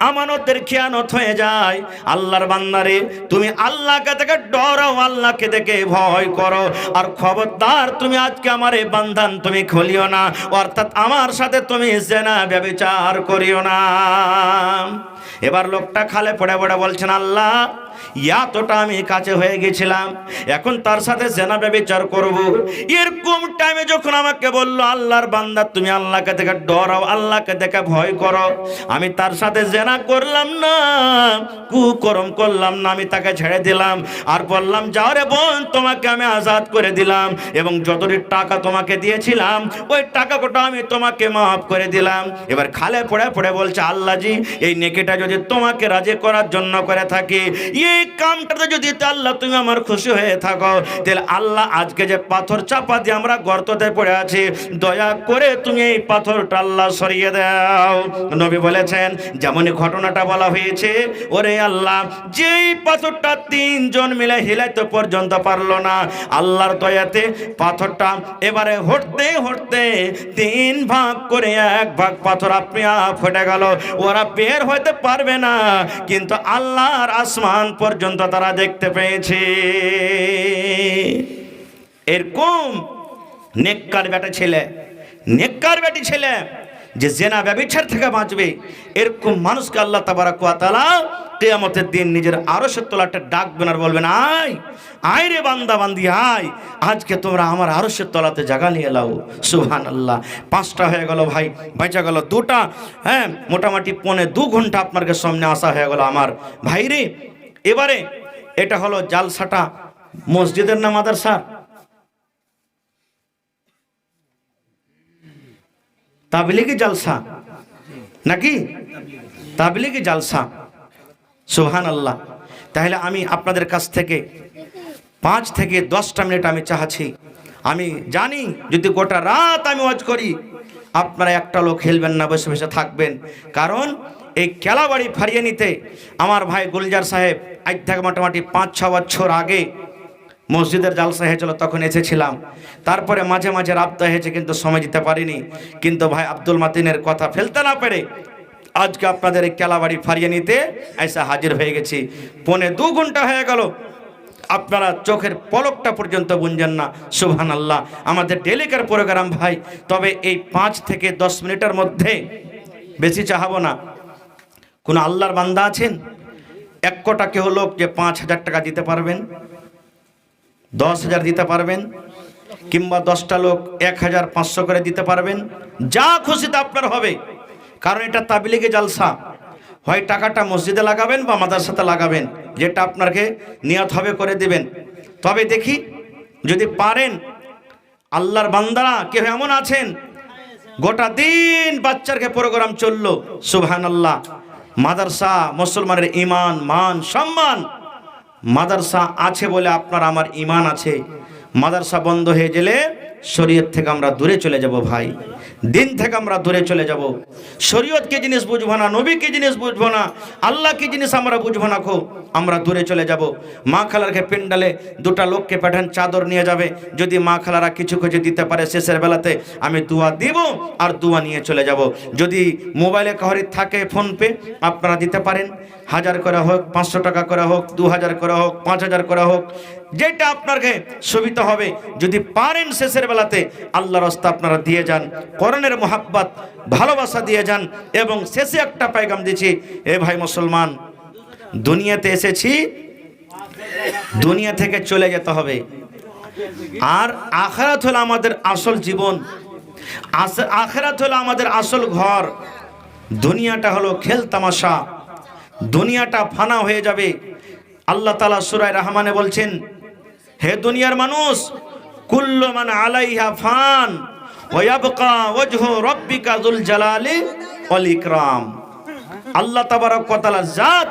আমানতের খেয়ানত হয়ে যায়। আল্লাহর বান্দারে, তুমি আল্লাহকে দেখে ডরাও, আল্লাহকে দেখে ভয় করো, আর খবরদার তুমি আজকে আমার এই বান্ধন তুমি খুলিও না, অর্থাৎ আমার সাথে তুমি জেনা ব্যভিচার করিও না। এবার লোকটা খালে পড়ে পড়ে বলছেন, আল্লাহ এতটা আমি কাছে হয়ে গেছিলাম, এখন তার সাথে জেনা ব্যভিচার করব। এরকম টাইমে যখন আমাকে বলল আল্লাহর বান্দা তুমি আল্লাহকে দেখে ডরাও, আল্লাহকে দেখে ভয় করো, আমি তার সাথে জেনা করলাম না, কুকর্ম করলাম না, আমি তাকে ছেড়ে দিলাম আর বললাম যাও রে বোন, তোমাকে আমি আজাদ করে দিলাম, এবং যতটি টাকা তোমাকে দিয়েছিলাম ওই টাকাটা আমি তোমাকে মাফ করে দিলাম। এবার খালে পড়ে পড়ে বলছে, আল্লাহ জি এই নেকিটা যদি তোমাকে রাজি করার জন্য করে থাকি, এই কামটাতে যদি আল্লাহ তুমি আমার খুশি হয়ে থাকো, তাহলে আল্লাহ আজকে যে পাথর চাপা দিয়ে আমরা গর্ততে পড়ে আছি, দয়া করে তুমি এই পাথরটা আল্লাহ সরিয়ে দাও। নবী বলেছেন যেমনই ঘটনাটা বলা হয়েছে, ওরে আল্লাহ যেই পাথরটা 3 জন মিলে হিলাইতে পর্যন্ত পারলো না, আল্লাহর দয়াতে পাথরটা এবারে হটতে হটতে 3 ভাগ করে 1 ভাগ পাথর আপনি ফেটে গেল। ওরা বের হতে পারবে না, কিন্তু আল্লাহর আসমান পর্যন্ত তারা দেখতে পেয়েছে। এরকম নেককার বেটা ছেলে, নেককার বেটি ছেলে যে জেনা ব্যভিচার থেকে বাঁচবে, এরকম মানুষকে আল্লাহ তাবারাক ওয়া তাআলা কিয়ামতের দিন নিজের আরশের তলাতে ডাকবেন আর বলবেন, আয় আয় রে বান্দা বান্দি আয়, আজকে তোমরা আমার আরশের তলাতে জায়গা নিয়ে এলাও। সুবহানাল্লাহ। 5টা হয়ে গেল ভাই, বেঁচে গেল 2টা। হ্যাঁ, মোটামুটি 2.25 ঘন্টা আপনার সামনে আসা হয়ে গেল আমার ভাই রে। এবারে এটা হলো জালসাটা মসজিদের না মাদ্রাসার? তাবলীগি জালসা নাকি? তাবলীগি জালসা। সুবহানাল্লাহ। তাহলে আমি আপনাদের কাছ থেকে 5 থেকে 10টা মিনিট আমি চাচ্ছি। আমি জানি যদি গোটা রাত আমি ওয়াজ করি আপনারা একটা লোক হেলবেন না, বসে বসে থাকবেন, কারণ এই কেলাবাড়ি ফারিয়ে নিতে আমার ভাই গুলজার সাহেব আজ থেকে মোটামুটি 5-6 বছর আগে মসজিদের জালসা হয়েছিল, তখন এসেছিলাম। তারপরে মাঝে মাঝে রাবতা হয়েছে, কিন্তু সময় দিতে পারিনি। কিন্তু ভাই আব্দুল মাতিনের কথা ফেলতে না পেরে আজকে আপনাদের এই কেলাবাড়ি ফারিয়ে নিতে এসে হাজির হয়ে গেছি। 1.25 ঘন্টা হয়ে গেল, আপনারা চোখের পলকটা পর্যন্ত বুঝছেন না। সুবহানাল্লাহ, আমাদের ডেলিকার প্রোগ্রাম ভাই। তবে এই 5 থেকে 10 মিনিটের মধ্যে, বেশি চাহাবো না। কোন আল্লাহর বান্দা আছেন এক কোটা কেউ লোক যে 5,000 টাকা দিতে পারবেন, 10,000 দিতে পারবেন, কিংবা 10টা লোক 1,500 করে দিতে পারবেন? যা খুশিতে আপনার হবে, কারণ এটা তাবলীগে জালসা। হয় টাকাটা মসজিদে লাগাবেন বা মাদ্রাসাতে লাগাবেন, যেটা আপনাকে নিয়ত হবে করে দিবেন। তবে দেখি যদি পারেন। আল্লাহর বান্দারা কেউ এমন আছেন গোটা দিন বাচ্চাকে প্রোগ্রাম চললো, সুবহানাল্লাহ। মাদ্রাসা মুসলমানের ঈমান, মান, সম্মান। মাদ্রাসা আছে বলে আপনার আমার ঈমান আছে। মাদ্রাসা বন্ধ হয়ে গেলে শরীয়ত থেকে আমরা দূরে চলে যাব ভাই, দিন থেকে আমরা দূরে চলে যাব। শরীয়ত কি জিনিস বুঝবো না, নবী কি জিনিস বুঝবো না, আল্লাহ কি জিনিস আমরা বুঝবো না, আমরা দূরে চলে যাব। মা খালারকে পেন্ডালে 2টা লোককে পাঠান, চাদর নিয়ে যাবে। যদি মা খালারা কিছু কিছু দিতে পারে শেষের বেলাতে, আমি দোয়া দিব আর দোয়া নিয়ে চলে যাব। যদি মোবাইলে কাহরি থাকে ফোন পে, আপনারা দিতে পারেন। 1000 করে হোক, 500 টাকা করে হোক, 2000 করে হোক, 5000 করে হোক, যেটা আপনাকে সুবিধা হবে। যদি পারেন শেষের বেলাতে আল্লাহর রাস্তা আপনারা দিয়ে যান, কোরআনের মোহাব্বত ভালোবাসা দিয়ে যান। এবং শেষে একটা পেগাম দিচ্ছি, এ ভাই মুসলমান, দুনিয়াতে এসেছি, দুনিয়া থেকে চলে যেতে হবে। আর আখিরাত হলো আমাদের আসল জীবন, আখিরাত হলো আমাদের আসল ঘর। দুনিয়াটা হলো খেল তামাশা, দুনিয়াটা ফানা হয়ে যাবে। আল্লাহ তাআলা সূরা রহমানে বলছেন, হে দুনিয়ার মানুষ, কুল্লু মান আলাইহা ফান ওয়া ইয়াবকা ওয়াজহু রাব্বিকা যুল জালালি ওয়াল ইকরাম। আল্লাহ তাবারক ওয়া তাআলা জাত,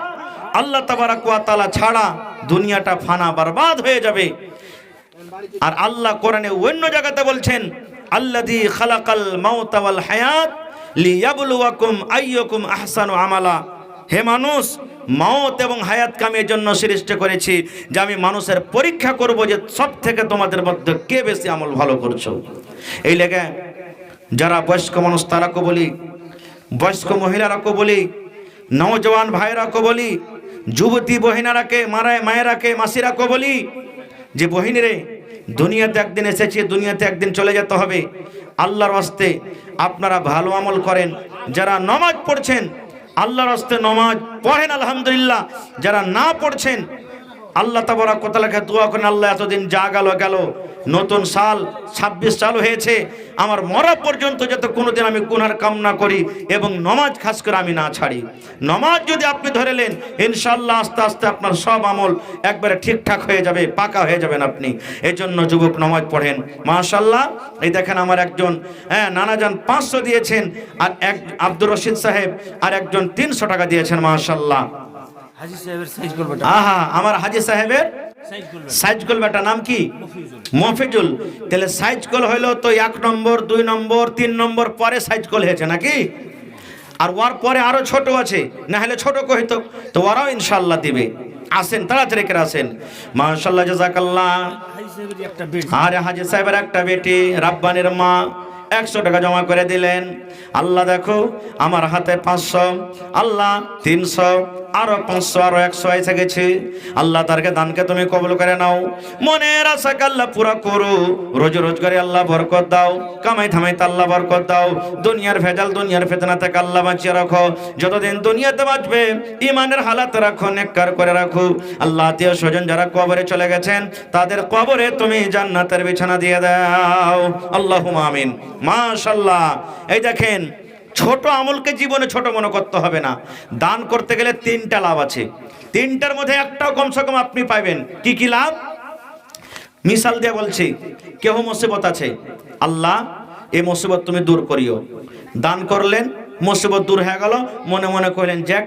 আল্লাহ তাবারক ওয়া তাআলা ছাড়া দুনিয়াটা ফানা বরবাদ হয়ে যাবে। আর আল্লাহ কোরআনে অন্য জায়গাতে বলছেন, আল্লাযী খালাকাল মাউতা ওয়াল হায়াত লিয়াবলুয়াকুম আইয়ুকুম আহসানু আমালা। হে মানুষ, মওত এবং হায়াত কামের জন্য সৃষ্টি করেছি, যে আমি মানুষের পরীক্ষা করব যে সব থেকে তোমাদের মধ্যে কে বেশি আমল ভালো করছো। এই লেগে যারা বয়স্ক মানুষ তারাকে বলি, বয়স্ক মহিলারাকে বলি, নওজওয়ান ভাইরাকে বলি, যুবতী বহিনারাকে, মায়েরাকে, মাসিরাকে বলি যে বহিনীরে, দুনিয়াতে একদিন এসেছি, দুনিয়াতে একদিন চলে যেতে হবে। আল্লাহর রাস্তে আপনারা ভালো আমল করেন। যারা নামাজ পড়ছেন আল্লাহর রাস্তে নামাজ পড়েন, আলহামদুলিল্লাহ। যারা না পড়ছেন আল্লাহ তাবারক ওয়া তাআলাকে দোয়া করেন, আল্লাহ এতদিন যা গেল, নতুন সাল 26 চালু হয়েছে, আমার মরা পর্যন্ত যাতে কোনোদিন আমি গুনার কাম না করি এবং নামাজ খাস করে আমি না ছাড়ি। নামাজ যদি আপনি ধরেলেন, ইনশাআল্লাহ আস্তে আস্তে আপনার সব আমল একবারে ঠিকঠাক হয়ে যাবে, পাকা হয়ে যাবেন আপনি। এই জন্য যুবক নামাজ পড়েন। মাশাআল্লাহ, এই দেখেন আমার একজন নানাজান 500 দিয়েছেন, আর এক আব্দুর রশিদ সাহেব আর একজন 300 টাকা দিয়েছেন। মাশাআল্লাহ।
হাজী সাহেবের সাইজগুল বেটা,
আহা, আমার হাজী সাহেবের সাইজগুল বেটা নাম কি? মফিজুল। তাহলে সাইজগুল হইলো তো 1 নম্বর, 2 নম্বর, 3 নম্বর পরে সাইজগুল হয়েছে নাকি? আর ওর পরে আরো ছোট আছে, না হলে ছোট কইতো তো ওরাও ইনশাআল্লাহ দিবে। আসেন, তাড়াতাড়ি করে আসেন। মাশাআল্লাহ, জাযাকাল্লাহ।
হাজী সাহেবের একটা বেটি,
আরে হাজী সাহেবের একটা বেটি, রাব্বানির মা 100 টাকা জমা করে দিলেন। আল্লাহ দেখো, আমার হাতে 500, আল্লাহ 300, আরো 500, আরো 100 এসে গেছে। আল্লাহ তারকে দানকে তুমি কবুল করে নাও, মনের আশাকে আল্লাহ পুরা করো, রোজ রোজগারে আল্লাহ বরকত দাও, কামাই থামাইতে আল্লাহ বরকত দাও, দুনিয়ার ভেজাল, দুনিয়ার ফিতনা থেকে আল্লাহ বাঁচিয়ে রাখো। যতদিন দুনিয়াতে বাঁচবে ঈমানের হালাত রাখো, নেককার করে রাখো। আল্লাহ আত্মীয় স্বজন যারা কবরে চলে গেছেন, তাদের কবরে তুমি জান্নাতের বিছানা দিয়ে দাও, আল্লাহুম্মা আমিন। মাশাআল্লাহ। এই দেখেন, ছোট আমলকে জীবনে ছোট মনে করতে হবে না। দান করতে গেলে 3টা লাভ আছে, 3টার মধ্যে একটাও কমসে কম আপনি পাইবেন। কি কি লাভ? মিসাল দিয়ে বলছি, কেহ মুসিবত আছে, আল্লাহ এই মুসিবত তুমি দূর করিও। দান করলেন, মুসিবত দূর হয়ে গেল, মনে মনে কইলেন যাক